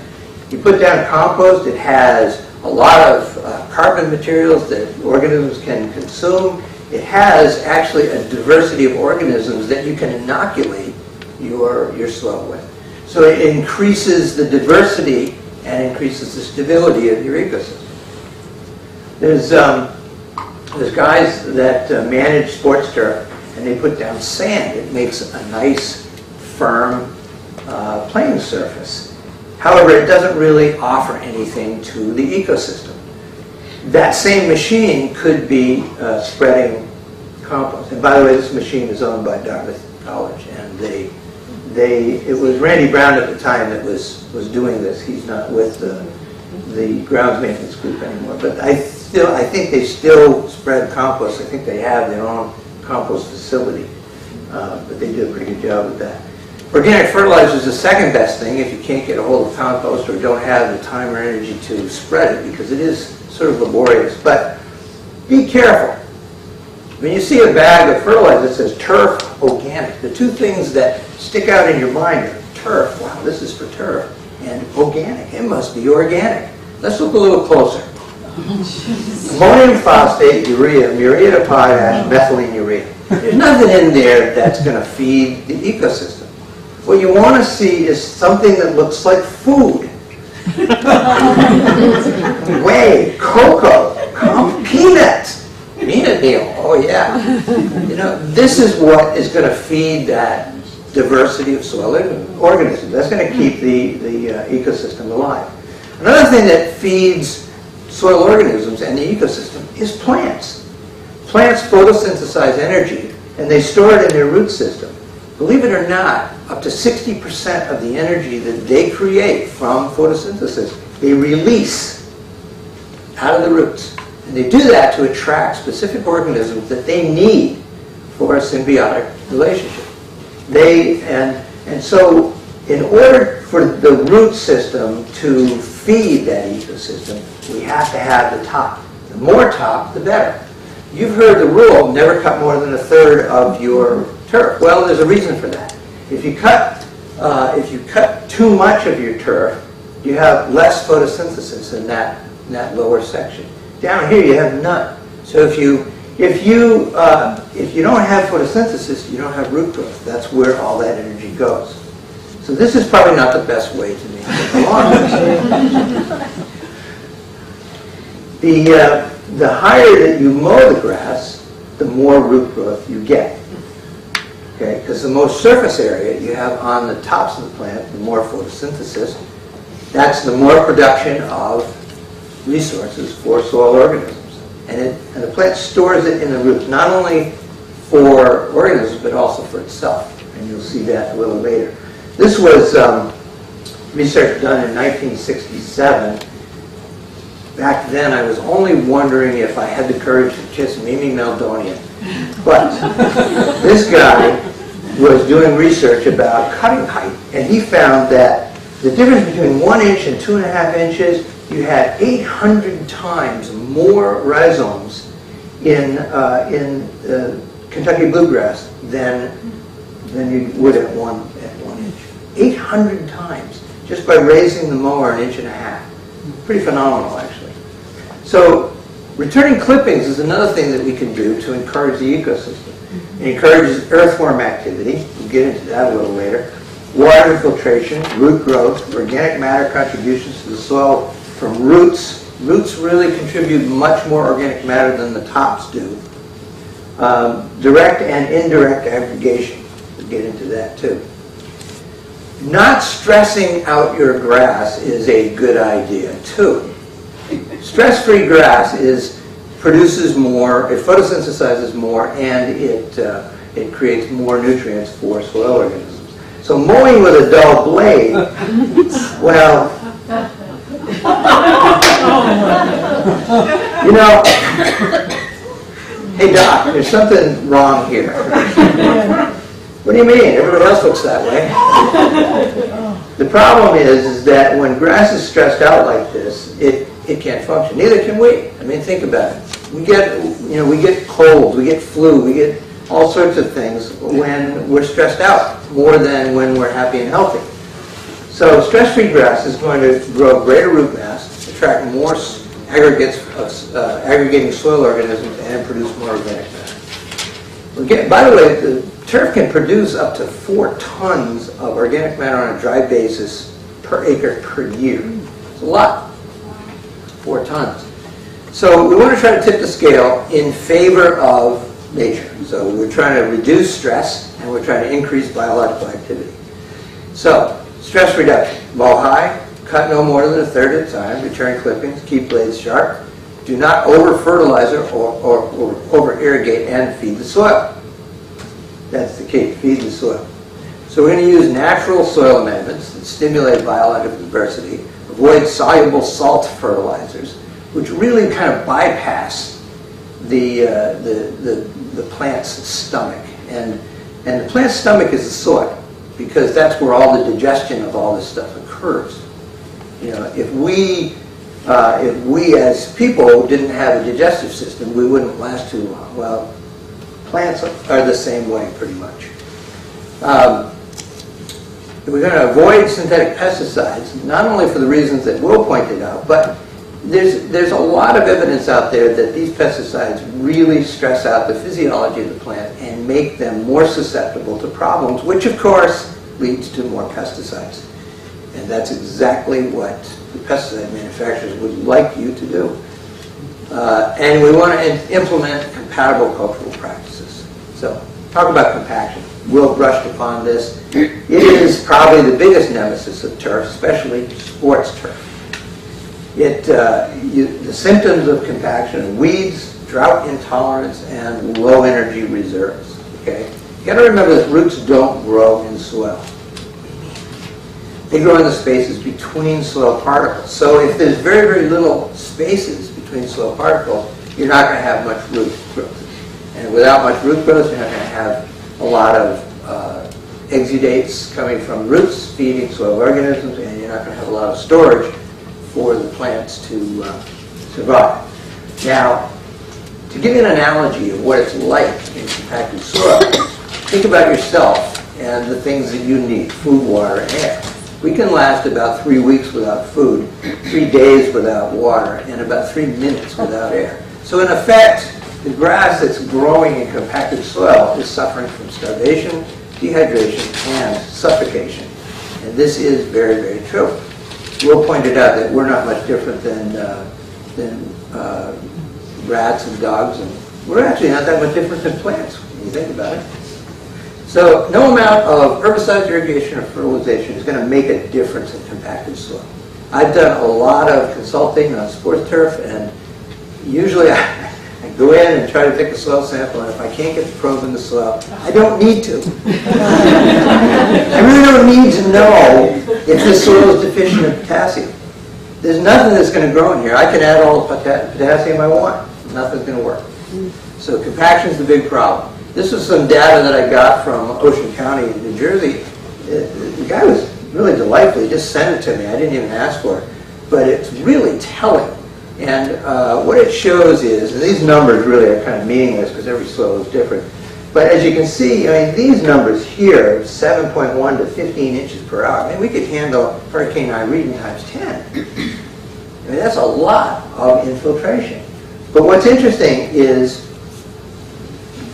You put down compost, it has a lot of carbon materials that organisms can consume. It has actually a diversity of organisms that you can inoculate your soil with. So it increases the diversity and increases the stability of your ecosystem. There's guys that manage sports turf, and they put down sand. It makes a nice, firm playing surface. However, it doesn't really offer anything to the ecosystem. That same machine could be spreading compost. And by the way, this machine is owned by Dartmouth College, and it was Randy Brown at the time that was doing this. He's not with the grounds maintenance group anymore, but I think they still spread compost. I think they have their own compost facility, but they do a pretty good job with that. Organic fertilizer is the second best thing if you can't get a hold of compost or don't have the time or energy to spread it, because it is sort of laborious. But be careful. When you see a bag of fertilizer that says turf organic, the two things that stick out in your mind are turf, wow, this is for turf, and organic, it must be organic. Let's look a little closer. Ammonium phosphate, urea, muriate of potash, methylene urea. There's nothing in there that's going to feed the ecosystem. What you want to see is something that looks like food. Whey, cocoa, peanuts. Peanut meal, oh yeah. You know, this is what is going to feed that diversity of soil organisms. That's going to keep the ecosystem alive. Another thing that feeds soil organisms and the ecosystem is plants. Plants photosynthesize energy, and they store it in their root system. Believe it or not, up to 60% of the energy that they create from photosynthesis, they release out of the roots. And they do that to attract specific organisms that they need for a symbiotic relationship. And so in order for the root system to feed that ecosystem, we have to have the top. The more top, the better. You've heard the rule, never cut more than a third of your turf. Well, there's a reason for that. If you cut too much of your turf, you have less photosynthesis in that lower section. Down here, you have none. So if you don't have photosynthesis, you don't have root growth. That's where all that energy goes. So this is probably not the best way to maintain the lawn. The higher that you mow the grass, the more root growth you get. Okay, because the more surface area you have on the tops of the plant, the more photosynthesis. That's the more production of resources for soil organisms. And the plant stores it in the roots, not only for organisms, but also for itself. And you'll see that a little later. This was research done in 1967. Back then, I was only wondering if I had the courage to kiss Mimi Maldonian. But this guy was doing research about cutting height, and he found that the difference between 1 inch and 2.5 inches, you had 800 times more rhizomes in Kentucky bluegrass than you would at 1 inch. 800 times, just by raising the mower 1.5 inches. Pretty phenomenal, actually. So returning clippings is another thing that we can do to encourage the ecosystem. It encourages earthworm activity. We'll get into that a little later. Water infiltration, root growth, organic matter contributions to the soil from roots. Roots really contribute much more organic matter than the tops do. Direct and indirect aggregation. We'll get into that too. Not stressing out your grass is a good idea too. Stress-free grass produces more, it photosynthesizes more, and it creates more nutrients for soil organisms. So mowing with a dull blade, well, you know, hey Doc, there's something wrong here. What do you mean? Everybody else looks that way. The problem is that when grass is stressed out like this, it can't function. Neither can we. I mean, think about it. We get colds, we get flu, we get all sorts of things when we're stressed out more than when we're happy and healthy. So stress-free grass is going to grow greater root mass, attract more aggregating soil organisms, and produce more organic matter. By the way, the turf can produce up to 4 tons of organic matter on a dry basis per acre per year. It's a lot, 4 tons. So we want to try to tip the scale in favor of nature. So we're trying to reduce stress, and we're trying to increase biological activity. So, stress reduction. Mow high, cut no more than a third at a time, return clippings, keep blades sharp. Do not over-fertilize or over-irrigate, and feed the soil. That's the key, feed the soil. So we're going to use natural soil amendments that stimulate biological diversity, avoid soluble salt fertilizers, which really kind of bypass the plant's stomach. And the plant's stomach is the soil, because that's where all the digestion of all this stuff occurs. You know, if we as people didn't have a digestive system, we wouldn't last too long. Well, plants are the same way, pretty much. We're going to avoid synthetic pesticides, not only for the reasons that Will pointed out, but there's a lot of evidence out there that these pesticides really stress out the physiology of the plant and make them more susceptible to problems, which of course leads to more pesticides. And that's exactly what the pesticide manufacturers would like you to do. And we want to implement compatible cultural practices. So, talk about compaction. Will brushed upon this. It is probably the biggest nemesis of turf, especially sports turf. The symptoms of compaction are weeds, drought intolerance, and low energy reserves. Okay? You got to remember that roots don't grow in soil. They grow in the spaces between soil particles. So if there's very, very little spaces between soil particles, you're not going to have much root growth. And without much root growth, you're not going to have a lot of exudates coming from roots feeding soil organisms, and you're not going to have a lot of storage for the plants to survive. Now, to give you an analogy of what it's like in compacted soil, think about yourself and the things that you need: food, water, and air. We can last about 3 weeks without food, 3 days without water, and about 3 minutes without air. So in effect, the grass that's growing in compacted soil is suffering from starvation, dehydration, and suffocation. And this is very, very true. Will pointed out that we're not much different than rats and dogs, and we're actually not that much different than plants when you think about it. So no amount of herbicides, irrigation, or fertilization is going to make a difference in compacted soil. I've done a lot of consulting on sports turf, and usually I go in and try to take a soil sample, and if I can't get the probe in the soil, I don't need to. I really don't need to know if this soil is deficient in potassium. There's nothing that's going to grow in here. I can add all the potassium I want. Nothing's going to work. So compaction is the big problem. This is some data that I got from Ocean County in New Jersey. The guy was really delightful. He just sent it to me. I didn't even ask for it. But it's really telling. And what it shows is, and these numbers really are kind of meaningless because every soil is different. But as you can see, I mean, these numbers here, 7.1 to 15 inches per hour, I mean, we could handle Hurricane Irene times 10. I mean, that's a lot of infiltration. But what's interesting is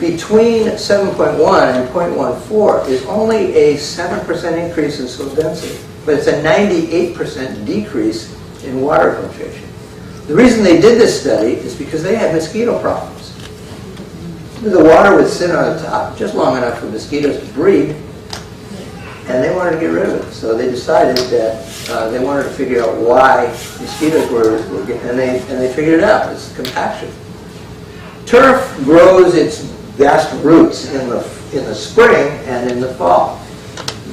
between 7.1 and 0.14 is only a 7% increase in soil density, but it's a 98% decrease in water filtration. The reason they did this study is because they had mosquito problems. The water would sit on the top just long enough for mosquitoes to breed, and they wanted to get rid of it. So they decided that they wanted to figure out why mosquitoes were getting, and they figured it out. It's compaction. Turf grows its vast roots in the spring and in the fall.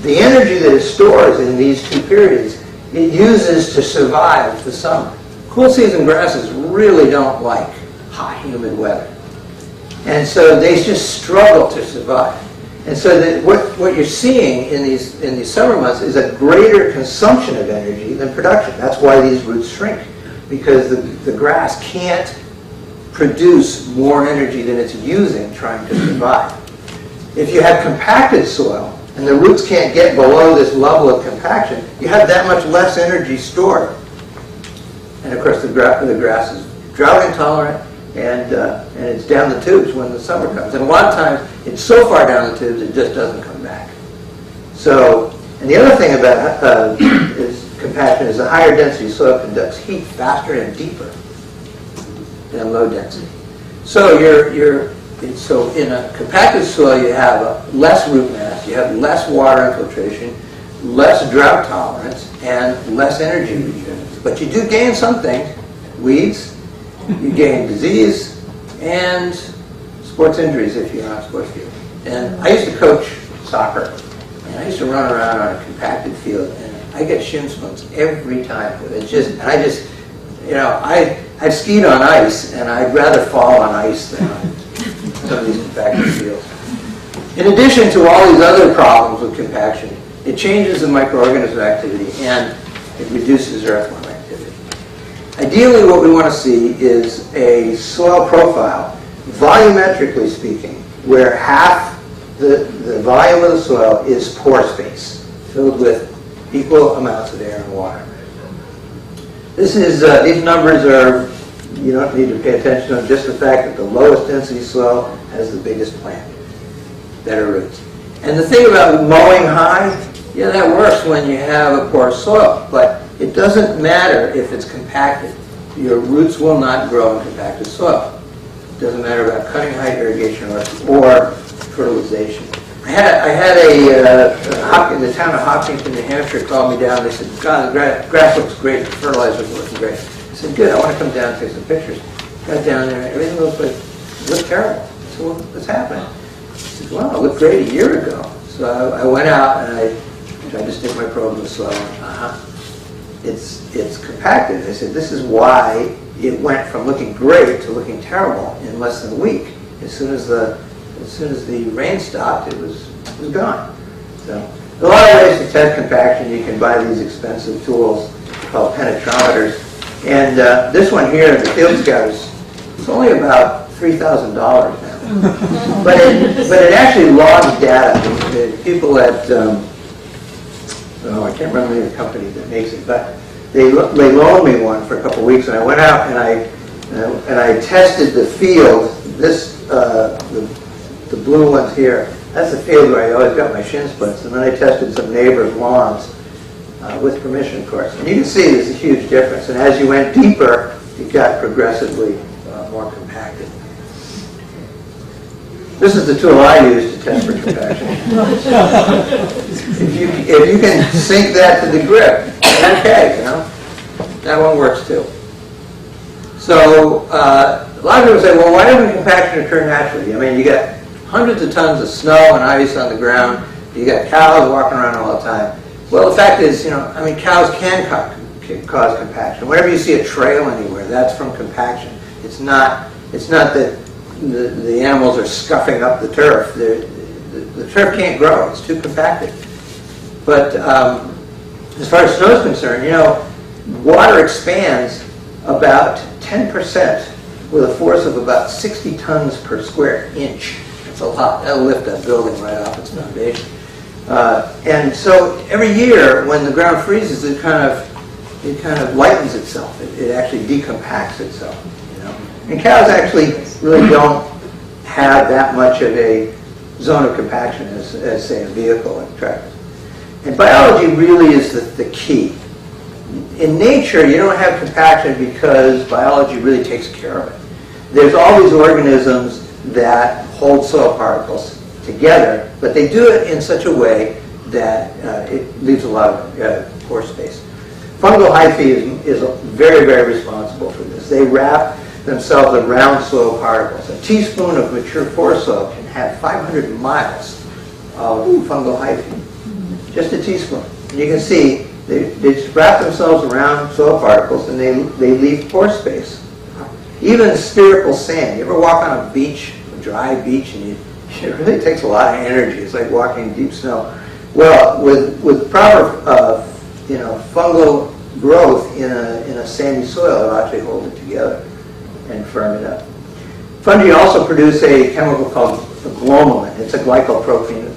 The energy that it stores in these two periods, it uses to survive the summer. Cool season grasses really don't like hot, humid weather. And so they just struggle to survive. And so that what you're seeing in these summer months is a greater consumption of energy than production. That's why these roots shrink, because the grass can't produce more energy than it's using trying to survive. If you have compacted soil and the roots can't get below this level of compaction, you have that much less energy stored. And of course the grass is drought intolerant, and it's down the tubes when the summer comes. And a lot of times it's so far down the tubes it just doesn't come back. So, and the other thing about is compaction is the higher density soil conducts heat faster and deeper than low density. So so in a compacted soil you have less root mass, you have less water infiltration, less drought tolerance, and less energy regeneration. But you do gain some things: weeds, you gain disease, and sports injuries if you're on a sports field. And I used to coach soccer, and I used to run around on a compacted field, and I get shin splints every time. I've skied on ice, and I'd rather fall on ice than on some of these compacted fields. In addition to all these other problems with compaction, it changes the microorganism activity and it reduces earthworm activity. Ideally, what we want to see is a soil profile, volumetrically speaking, where half the volume of the soil is pore space, filled with equal amounts of air and water. These numbers are, you don't need to pay attention to them, just the fact that the lowest density soil has the biggest plant, better roots. And the thing about mowing high, yeah, that works when you have a porous soil, but it doesn't matter if it's compacted. Your roots will not grow in compacted soil. It doesn't matter about cutting height, irrigation, or fertilization. I had in the town of Hopkinton, New Hampshire, called me down. They said, "God, the grass looks great, the fertilizer's looking great." I said, "Good, I want to come down and take some pictures." Got down there, everything looked terrible. I said, "Well, what's happening?" He said, "Well, it looked great a year ago." So I went out and I tried to stick my probe in the soil. It's compacted. I said, "This is why it went from looking great to looking terrible in less than a week. As soon as the rain stopped, it was gone." So, a lot of ways to test compaction. You can buy these expensive tools called penetrometers. And this one here, the Field Scout, it's only about $3,000 now. but it actually logs data. The people at I can't remember the company that makes it, but they loaned me one for a couple of weeks, and I went out and I tested the field. The blue ones here, that's the field where I always got my shin splints, and then I tested some neighbors' lawns with permission, of course. And you can see there's a huge difference. And as you went deeper, it got progressively more compacted. This is the tool I use to test for compaction. If you can sync that to the grip, okay, you know, that one works too. So a lot of people say, well, why doesn't compaction occur naturally? I mean, you got hundreds of tons of snow and ice on the ground. You got cows walking around all the time. Well, the fact is, cows can cause compaction. Whenever you see a trail anywhere, that's from compaction. It's not that the animals are scuffing up the turf. The turf can't grow. It's too compacted. But as far as snow is concerned, water expands about 10% with a force of about 60 tons per square inch. That's a lot. That'll lift that building right off its foundation. And so every year, when the ground freezes, it kind of lightens itself. It actually decompacts itself. And cows actually really don't have that much of a zone of compaction as say, a vehicle like tractors. And biology really is the key. In nature, you don't have compaction because biology really takes care of it. There's all these organisms that hold soil particles together, but they do it in such a way that it leaves a lot of pore space. Fungal hyphae is very, very responsible for this. They wrap themselves around soil particles. A teaspoon of mature pore soil can have 500 miles of fungal hyphae. Just a teaspoon. And you can see they just wrap themselves around soil particles and they leave pore space. Even spherical sand. You ever walk on a beach, a dry beach, and you It really takes a lot of energy. It's like walking in deep snow. Well, with proper, fungal growth in a sandy soil, it'll actually hold it together and firm it up. Fungi also produce a chemical called glomalin. It's a glycoprotein,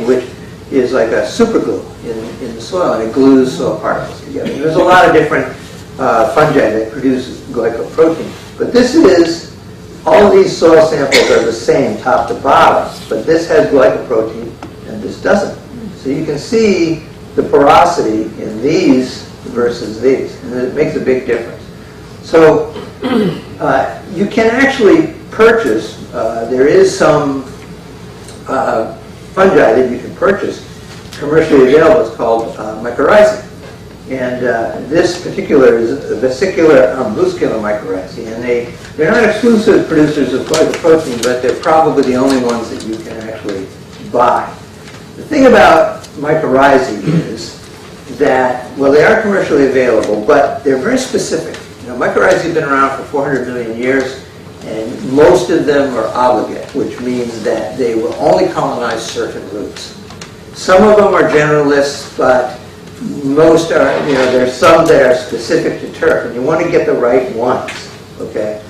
which is like a superglue in the soil, and it glues soil particles together. And there's a lot of different fungi that produce glycoprotein. But this is, all of these soil samples are the same top to bottom, but this has glycoprotein and this doesn't. So you can see the porosity in these versus these, and it makes a big difference. So you can actually purchase, there is some fungi that you can purchase commercially available. It's called mycorrhizae. And this particular is a vesicular umbuscular mycorrhizae, and they're not exclusive producers of glycoprotein, but they're probably the only ones that you can actually buy. The thing about mycorrhizae is that, well, they are commercially available, but they're very specific. Mycorrhizae have been around for 400 million years, and most of them are obligate, which means that they will only colonize certain roots. Some of them are generalists, but most are, there's some that are specific to turf, and you want to get the right ones, okay?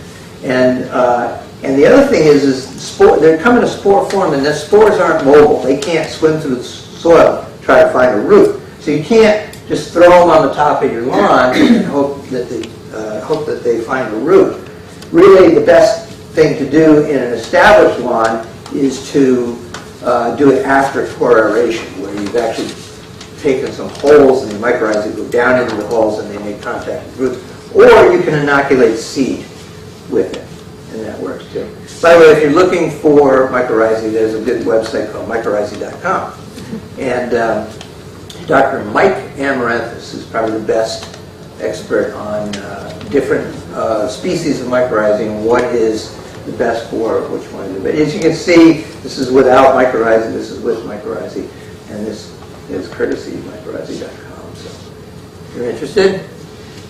And the other thing is they come in a spore form, and the spores aren't mobile. They can't swim through the soil to try to find a root. So you can't just throw them on the top of your lawn and hope that they find a root. Really, the best thing to do in an established lawn is to do it after core aeration, where you've actually taken some holes and the mycorrhizae go down into the holes and they make contact with roots. Or you can inoculate seed with it, and that works too. By the way, if you're looking for mycorrhizae, there's a good website called mycorrhizae.com. And Dr. Mike Amaranthus is probably the best expert on different species of mycorrhizae and what is the best for which one. But as you can see, this is without mycorrhizae, this is with mycorrhizae, and this is courtesy of mycorrhizae.com. So if you're interested.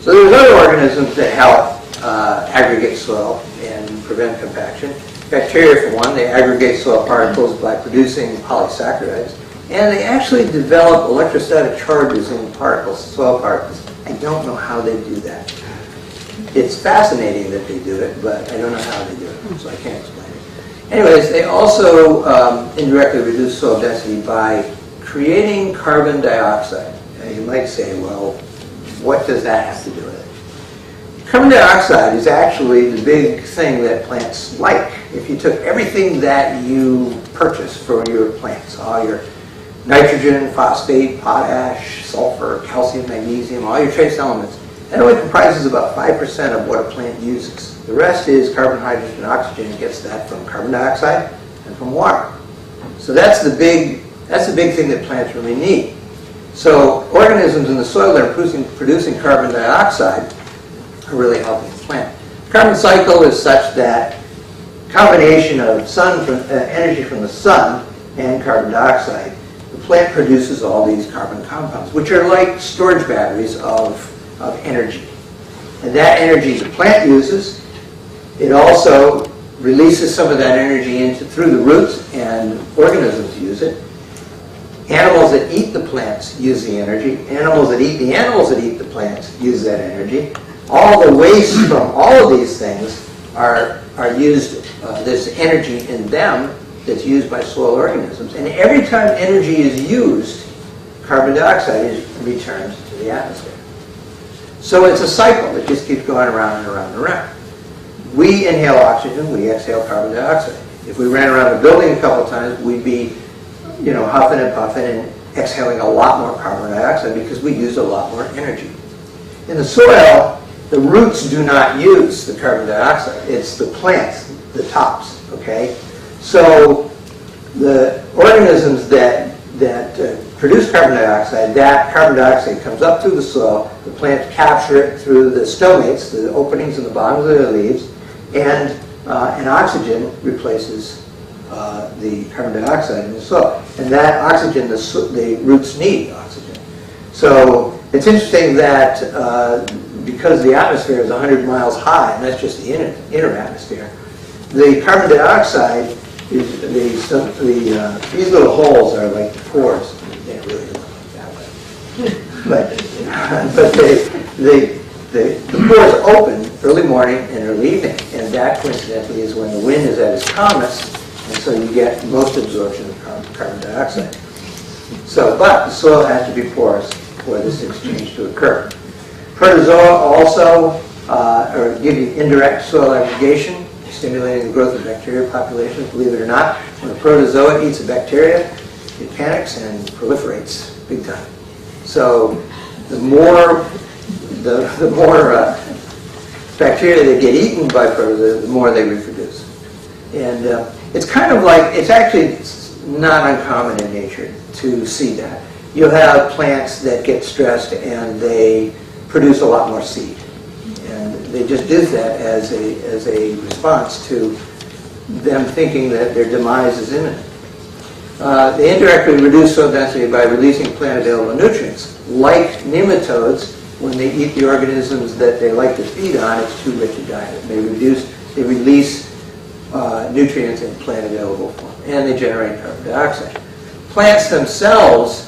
So there's other organisms that help aggregate soil and prevent compaction. Bacteria, for one, they aggregate soil particles by producing polysaccharides, and they actually develop electrostatic charges in particles, soil particles. I don't know how they do that. It's fascinating that they do it, but I don't know how they do it, so I can't explain it. Anyways, they also indirectly reduce soil density by creating carbon dioxide. Now you might say, well, what does that have to do with it? Carbon dioxide is actually the big thing that plants like. If you took everything that you purchase for your plants, all your nitrogen, phosphate, potash, sulfur, calcium, magnesium, all your trace elements, that only comprises about 5% of what a plant uses. The rest is carbon, hydrogen, and oxygen. It gets that from carbon dioxide and from water. So that's the big thing that plants really need. So organisms in the soil that are producing carbon dioxide are really helping the plant. The carbon cycle is such that combination of energy from the sun and carbon dioxide, the plant produces all these carbon compounds, which are like storage batteries of energy. And that energy the plant uses. It also releases some of that energy through the roots, and organisms use it. Animals that eat the plants use the energy. Animals that eat the animals that eat the plants use that energy. All the waste from all of these things are used, there's energy in them that's used by soil organisms. And every time energy is used, carbon dioxide is returned to the atmosphere. So it's a cycle that just keeps going around and around and around. We inhale oxygen, we exhale carbon dioxide. If we ran around the building a couple times, we'd be huffing and puffing and exhaling a lot more carbon dioxide because we use a lot more energy. In the soil, the roots do not use the carbon dioxide. It's the plants, the tops, okay? So the organisms that produce carbon dioxide, that carbon dioxide comes up through the soil, the plants capture it through the stomates, the openings in the bottoms of their leaves, and oxygen replaces the carbon dioxide in the soil. And that oxygen, the roots need oxygen. So it's interesting that because the atmosphere is 100 miles high, and that's just the inner atmosphere, the carbon dioxide these little holes are like pores. They really don't look that way. But the pores open early morning and early evening, and that coincidentally is when the wind is at its calmest, and so you get most absorption of carbon dioxide. So, but the soil has to be porous for this exchange to occur. Protozoa also give you indirect soil aggregation, stimulating the growth of bacteria populations. Believe it or not, when a protozoa eats a bacteria, it panics and proliferates big time. So the more bacteria that get eaten by protozoa, the more they reproduce. And it's kind of like, it's actually not uncommon in nature to see that. You'll have plants that get stressed and they produce a lot more seed. And they just do that as a response to them thinking that their demise is imminent. They indirectly reduce soil density by releasing plant-available nutrients. Like nematodes, when they eat the organisms that they like to feed on, it's too rich a diet. They release nutrients in plant-available form, and they generate carbon dioxide. Plants themselves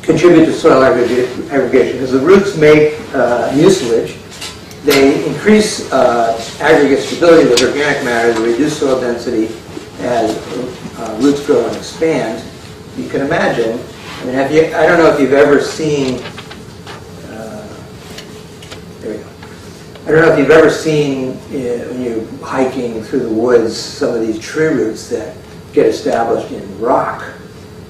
contribute to soil aggregation. As the roots make mucilage, they increase aggregate stability with organic matter, they reduce soil density as roots grow and expand. You can imagine, I mean, I don't know if you've ever seen, there we go. I don't know if you've ever seen, when you're hiking through the woods, some of these tree roots that get established in rock,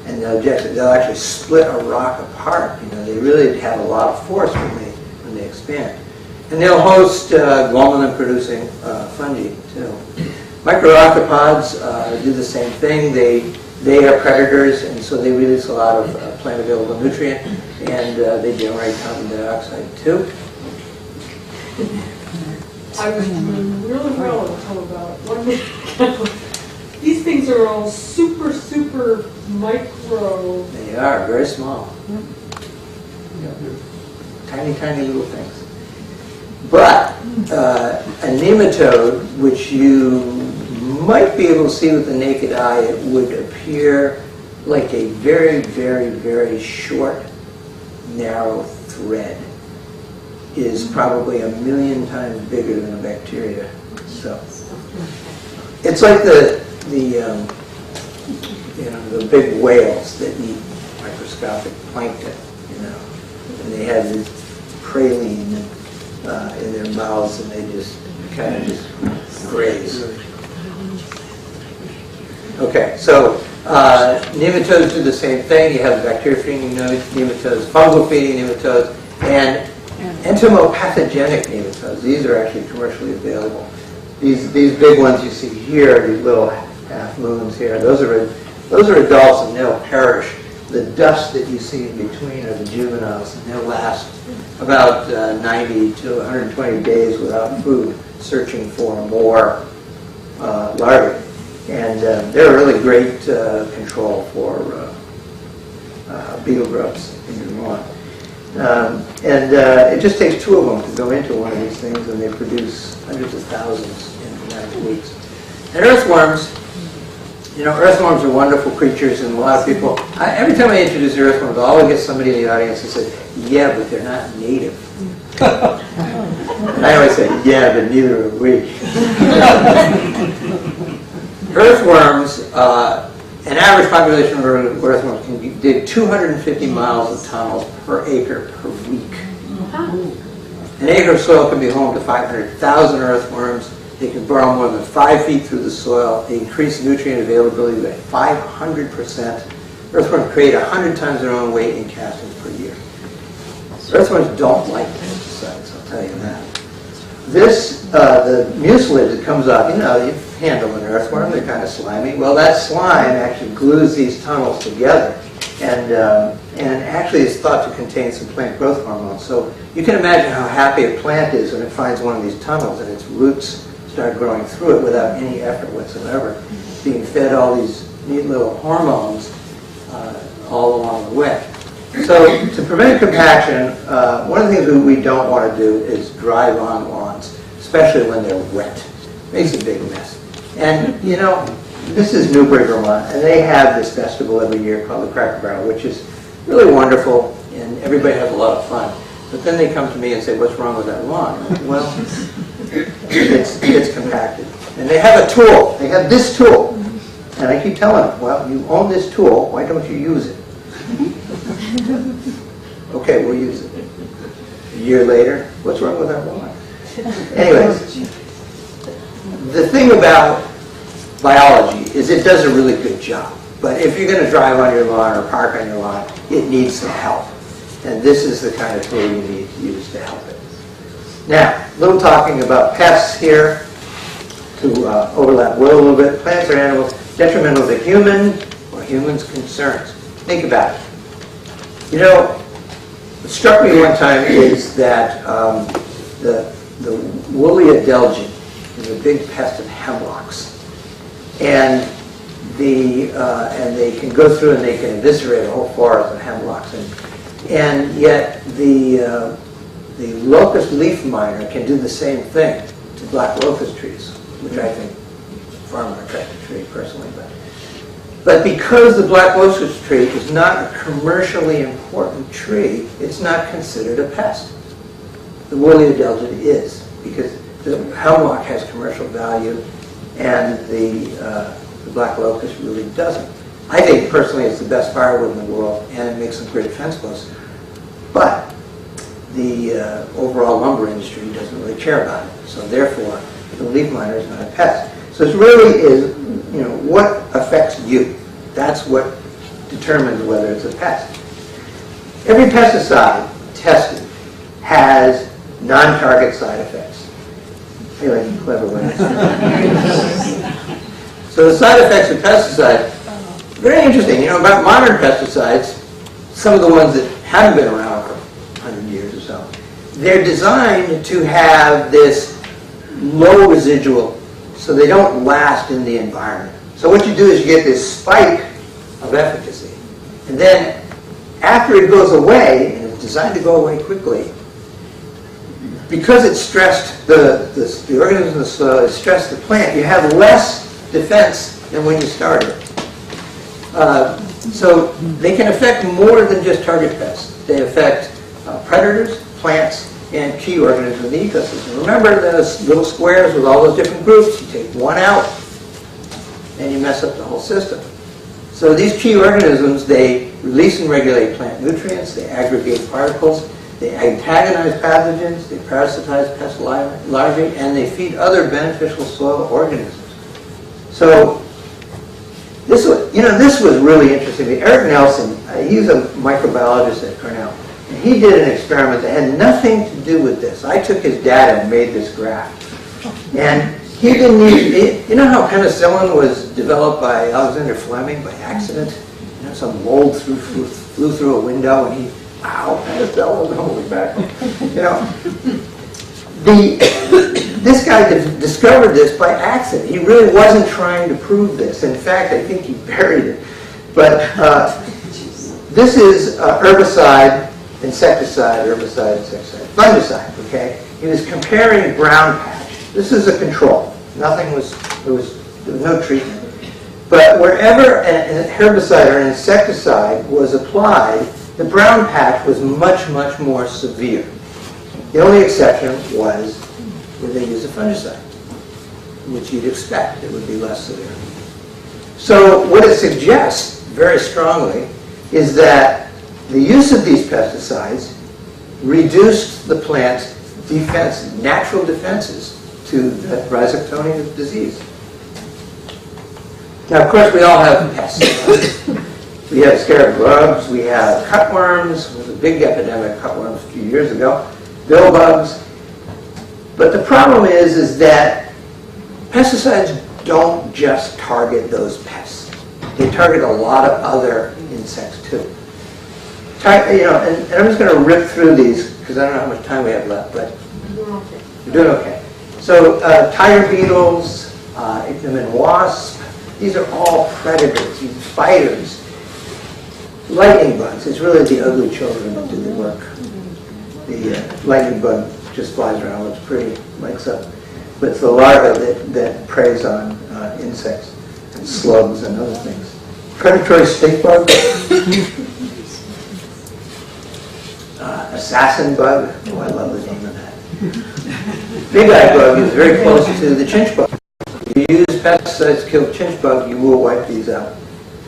and they'll actually split a rock apart. You know, they really have a lot of force when they expand. And they'll host glomalin-producing fungi too. Microoctopods do the same thing. They are predators, and so they release a lot of plant-available nutrient, and they generate carbon dioxide too. I was doing really well until about 1 minute. These things are all super, super micro. They are very small. Tiny, tiny little things. But a nematode, which you might be able to see with the naked eye, it would appear like a very, very, very short, narrow thread, is probably 1,000,000 times bigger than a bacteria. So it's like the big whales that eat microscopic plankton, you know, and they have this praline in their mouths, and they just kind of just graze. Okay, so nematodes do the same thing. You have bacteria-feeding nematodes, fungal-feeding nematodes, and entomopathogenic nematodes. These are actually commercially available. These big ones you see here, these little half moons here, those are adults, and they'll perish. The dust that you see in between are the juveniles, and they'll last about 90 to 120 days without food, searching for more larvae. And they're a really great control for beetle grubs in your lawn. It just takes 2 of them to go into one of these things, and they produce hundreds of thousands in 9 weeks. And earthworms, you know, earthworms are wonderful creatures, and a lot of people, every time I introduce earthworms, I always get somebody in the audience who says, yeah, but they're not native. And I always say, yeah, but neither are we. Earthworms, an average population of earthworms can dig 250 miles of tunnels per acre per week. An acre of soil can be home to 500,000 earthworms. They can burrow more than 5 feet through the soil. They increase nutrient availability by 500%. Earthworms create 100 times their own weight in castings per year. Earthworms don't like pesticides, I'll tell you that. This, the mucilage that comes off, you know, you handle an earthworm, they're kind of slimy. Well, that slime actually glues these tunnels together, and actually is thought to contain some plant growth hormones. So you can imagine how happy a plant is when it finds one of these tunnels and its roots start growing through it without any effort whatsoever, being fed all these neat little hormones all along the way. So to prevent compaction, one of the things we don't want to do is drive on lawns, especially when they're wet. It makes a big mess. And you know, This is Newbury, Vermont, and they have this festival every year called the Cracker Barrel, which is really wonderful, and everybody has a lot of fun. But then they come to me and say, what's wrong with that lawn? Well, it's compacted. And they have a tool. They have this tool. And I keep telling them, well, you own this tool, why don't you use it? Okay, we'll use it. A year later, what's wrong with our lawn? Anyways, the thing about biology is it does a really good job. But if you're going to drive on your lawn or park on your lawn, it needs some help. And this is the kind of tool you need to use to help it. Now, a little talking about pests here to overlap Will a little bit. Plants or animals detrimental to human or humans' concerns. Think about it. You know, what struck me one time is that the woolly adelgid is a big pest of hemlocks. And they can go through and they can eviscerate a whole forest of hemlocks. And yet the locust leaf miner can do the same thing to black locust trees, which I think is a far more attractive tree personally. But because the black locust tree is not a commercially important tree, it's not considered a pest. The woolly adelgid is, because the hemlock has commercial value and the black locust really doesn't. I think personally it's the best firewood in the world and it makes some great fence posts. But the overall lumber industry doesn't really care about it. So therefore, the leaf miner is not a pest. So it really is, you know, what affects you. That's what determines whether it's a pest. Every pesticide tested has non-target side effects. Anyway, clever way. So the side effects of pesticides, very interesting. You know, about modern pesticides, some of the ones that haven't been around for 100 years or so, they're designed to have this low residual so they don't last in the environment. So what you do is you get this spike of efficacy. And then after it goes away, and it's designed to go away quickly, because it stressed the organism in the soil, it stressed the plant, you have less defense than when you started. So they can affect more than just target pests. They affect predators, plants, and key organisms in the ecosystem. Remember those little squares with all those different groups? You take one out, and you mess up the whole system. So these key organisms, they release and regulate plant nutrients, they aggregate particles, they antagonize pathogens, they parasitize pest larvae, and they feed other beneficial soil organisms. So this was really interesting. Eric Nelson, he's a microbiologist at Cornell, and he did an experiment that had nothing to do with this. I took his data and made this graph. And he didn't need, you know how penicillin was developed by Alexander Fleming by accident? You know, some mold flew through a window and he, wow, penicillin, holy mackerel. You know, this guy discovered this by accident. He really wasn't trying to prove this. In fact, I think he buried it. But this is herbicide, insecticide, fungicide, okay? He was comparing brown patch. This is a control. There was no treatment. But wherever an herbicide or an insecticide was applied, the brown patch was much, much more severe. The only exception was when they used a fungicide, which you'd expect it would be less severe. So what it suggests very strongly is that the use of these pesticides reduced the plant's natural defenses to the rhizoctonia disease. Now, of course, we all have pests. We have scarab grubs, we have cutworms. There was a big epidemic of cutworms a few years ago. Bill bugs. But the problem is that pesticides don't just target those pests. They target a lot of other insects too. You know, and I'm just going to rip through these because I don't know how much time we have left, but you're doing okay. So tiger beetles, Ichneumon wasp, these are all predators, these spiders. Lightning bugs, it's really the ugly children that do the work. The lightning bug just flies around, looks pretty, wakes up. But it's the larva that preys on insects. and slugs and other things. Predatory stink bug, assassin bug, oh I love the name of that. Big eye bug is very close to the chinch bug. If you use pesticides to kill chinch bug, you will wipe these out.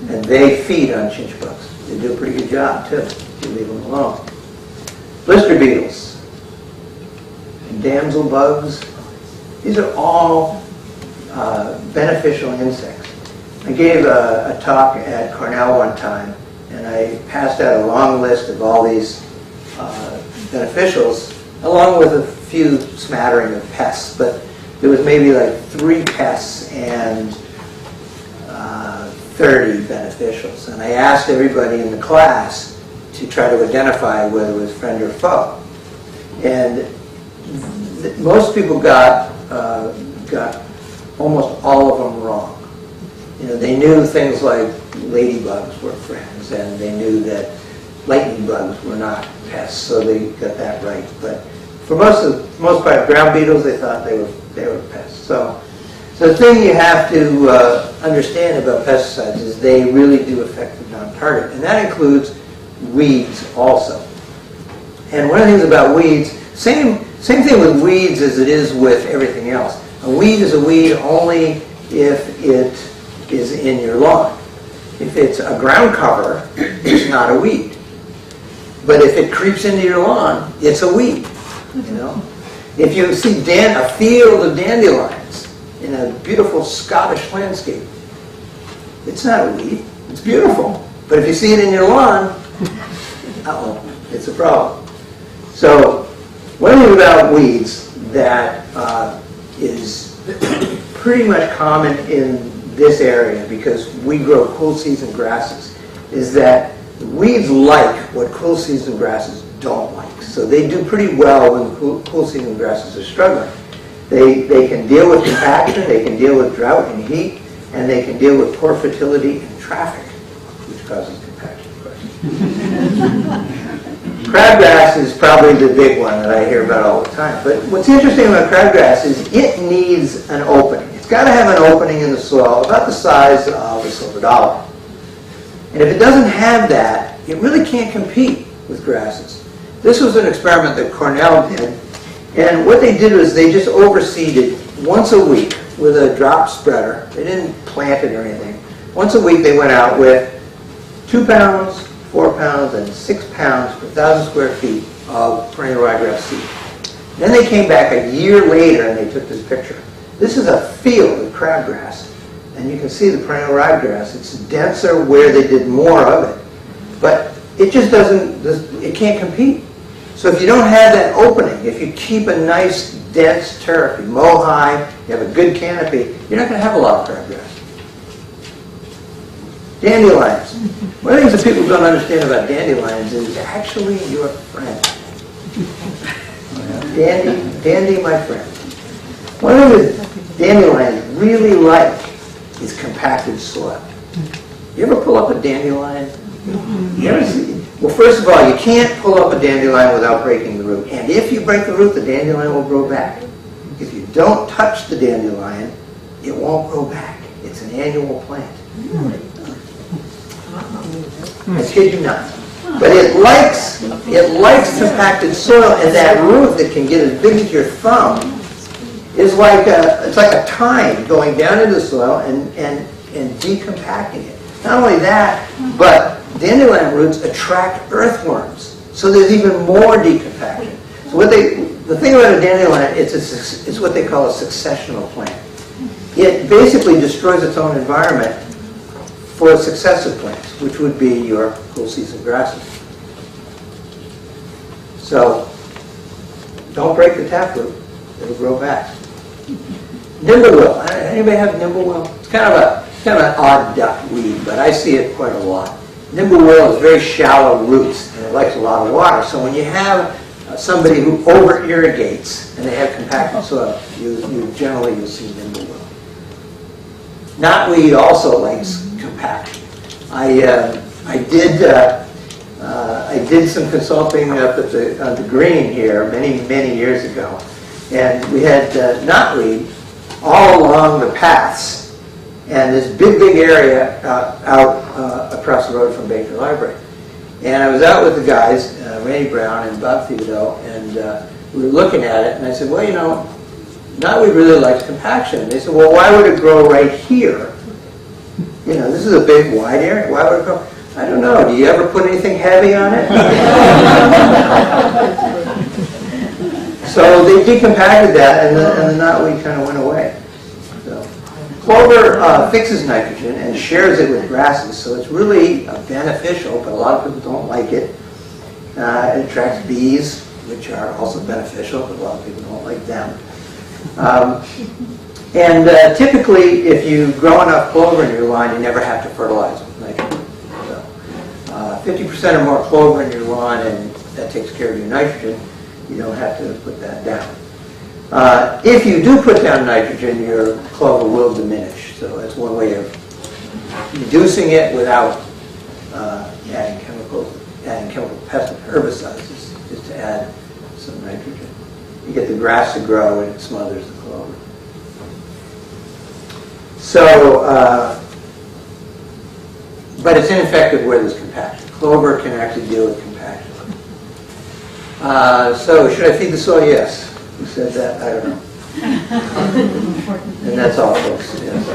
And they feed on chinch bugs. They do a pretty good job too, if you leave them alone. Blister beetles and damsel bugs, these are all beneficial insects. I gave a talk at Cornell one time, and I passed out a long list of all these beneficials, along with a few smattering of pests, but there was maybe like 3 pests and 30 beneficials. And I asked everybody in the class to try to identify whether it was friend or foe. And most people got almost all of them wrong. You know, they knew things like ladybugs were friends, and they knew that lightning bugs were not pests, so they got that right. But for most part, ground beetles, they thought they were pests. So the thing you have to understand about pesticides is they really do affect the non-target, and that includes weeds also. And one of the things about weeds, same thing with weeds as it is with everything else. A weed is a weed only if it is in your lawn. If it's a ground cover, it's not a weed. But if it creeps into your lawn, it's a weed. You know, if you see a field of dandelions in a beautiful Scottish landscape, it's not a weed. It's beautiful. But if you see it in your lawn, it's a problem. So one thing about weeds that is pretty much common in this area, because we grow cool season grasses, is that weeds like what cool season grasses don't like. So they do pretty well when cool season grasses are struggling. They can deal with compaction, they can deal with drought and heat, and they can deal with poor fertility and traffic, which causes compaction, of course. Crabgrass is probably the big one that I hear about all the time. But what's interesting about crabgrass is it needs an opening. It's got to have an opening in the soil about the size of a silver dollar. And if it doesn't have that, it really can't compete with grasses. This was an experiment that Cornell did, and what they did was they just overseeded once a week with a drop spreader. They didn't plant it or anything. Once a week they went out with 2 pounds, 4 pounds, and 6 pounds per 1,000 square feet of perennial ryegrass seed. Then they came back a year later and they took this picture. This is a field of crabgrass, and you can see the perennial ryegrass. It's denser where they did more of it, but it just doesn't, it can't compete. So if you don't have that opening, if you keep a nice dense turf, you mow high, you have a good canopy, you're not going to have a lot of crabgrass. Dandelions. One of the things that people don't understand about dandelions is actually your friend. Dandy, my friend. One of the dandelions really like is compacted soil. You ever pull up a dandelion? You ever see? Well, first of all, you can't pull up a dandelion without breaking the root. And if you break the root, the dandelion will grow back. If you don't touch the dandelion, it won't grow back. It's an annual plant. I kid you not. But it likes compacted soil, and that root that can get as big as your thumb is like it's like a tine going down into the soil and decompacting it. Not only that, but dandelion roots attract earthworms, so there's even more decompaction. So the thing about a dandelion, it's what they call a successional plant. It basically destroys its own environment for successive plants, which would be your cool season grasses. So don't break the taproot; it'll grow back. Nimblewheel. Anybody have nimblewheel? It's kind of an odd duck weed, but I see it quite a lot. Nimblewheel has very shallow roots, and it likes a lot of water. So when you have somebody who over-irrigates and they have compacted soil, you generally will see nimblewheel. Knotweed also likes compaction. I did some consulting up at the Green here many years ago, and we had knotweed all along the paths. and this big area out across the road from Baker Library. And I was out with the guys, Randy Brown and Bob Thibodeau, and we were looking at it, and I said, well, you know, now we really like compaction. They said, well, why would it grow right here? You know, this is a big, wide area. Why would it grow? I don't know. Do you ever put anything heavy on it? So they decompacted that, and the knotweed kind of went away. So, clover fixes nitrogen and shares it with grasses, so it's really beneficial, but a lot of people don't like it. It attracts bees, which are also beneficial, but a lot of people don't like them. Typically, if you grow enough clover in your lawn, you never have to fertilize with nitrogen. So, 50% or more clover in your lawn, and that takes care of your nitrogen. You don't have to put that down. If you do put down nitrogen, your clover will diminish. So that's one way of reducing it without adding chemical herbicides, is to add some nitrogen. You get the grass to grow and it smothers the clover. So, but it's ineffective where there's compaction. Clover can actually deal with compaction. So, should I feed the soil? Yes. Who said that? I don't know. And that's all, folks. Yes.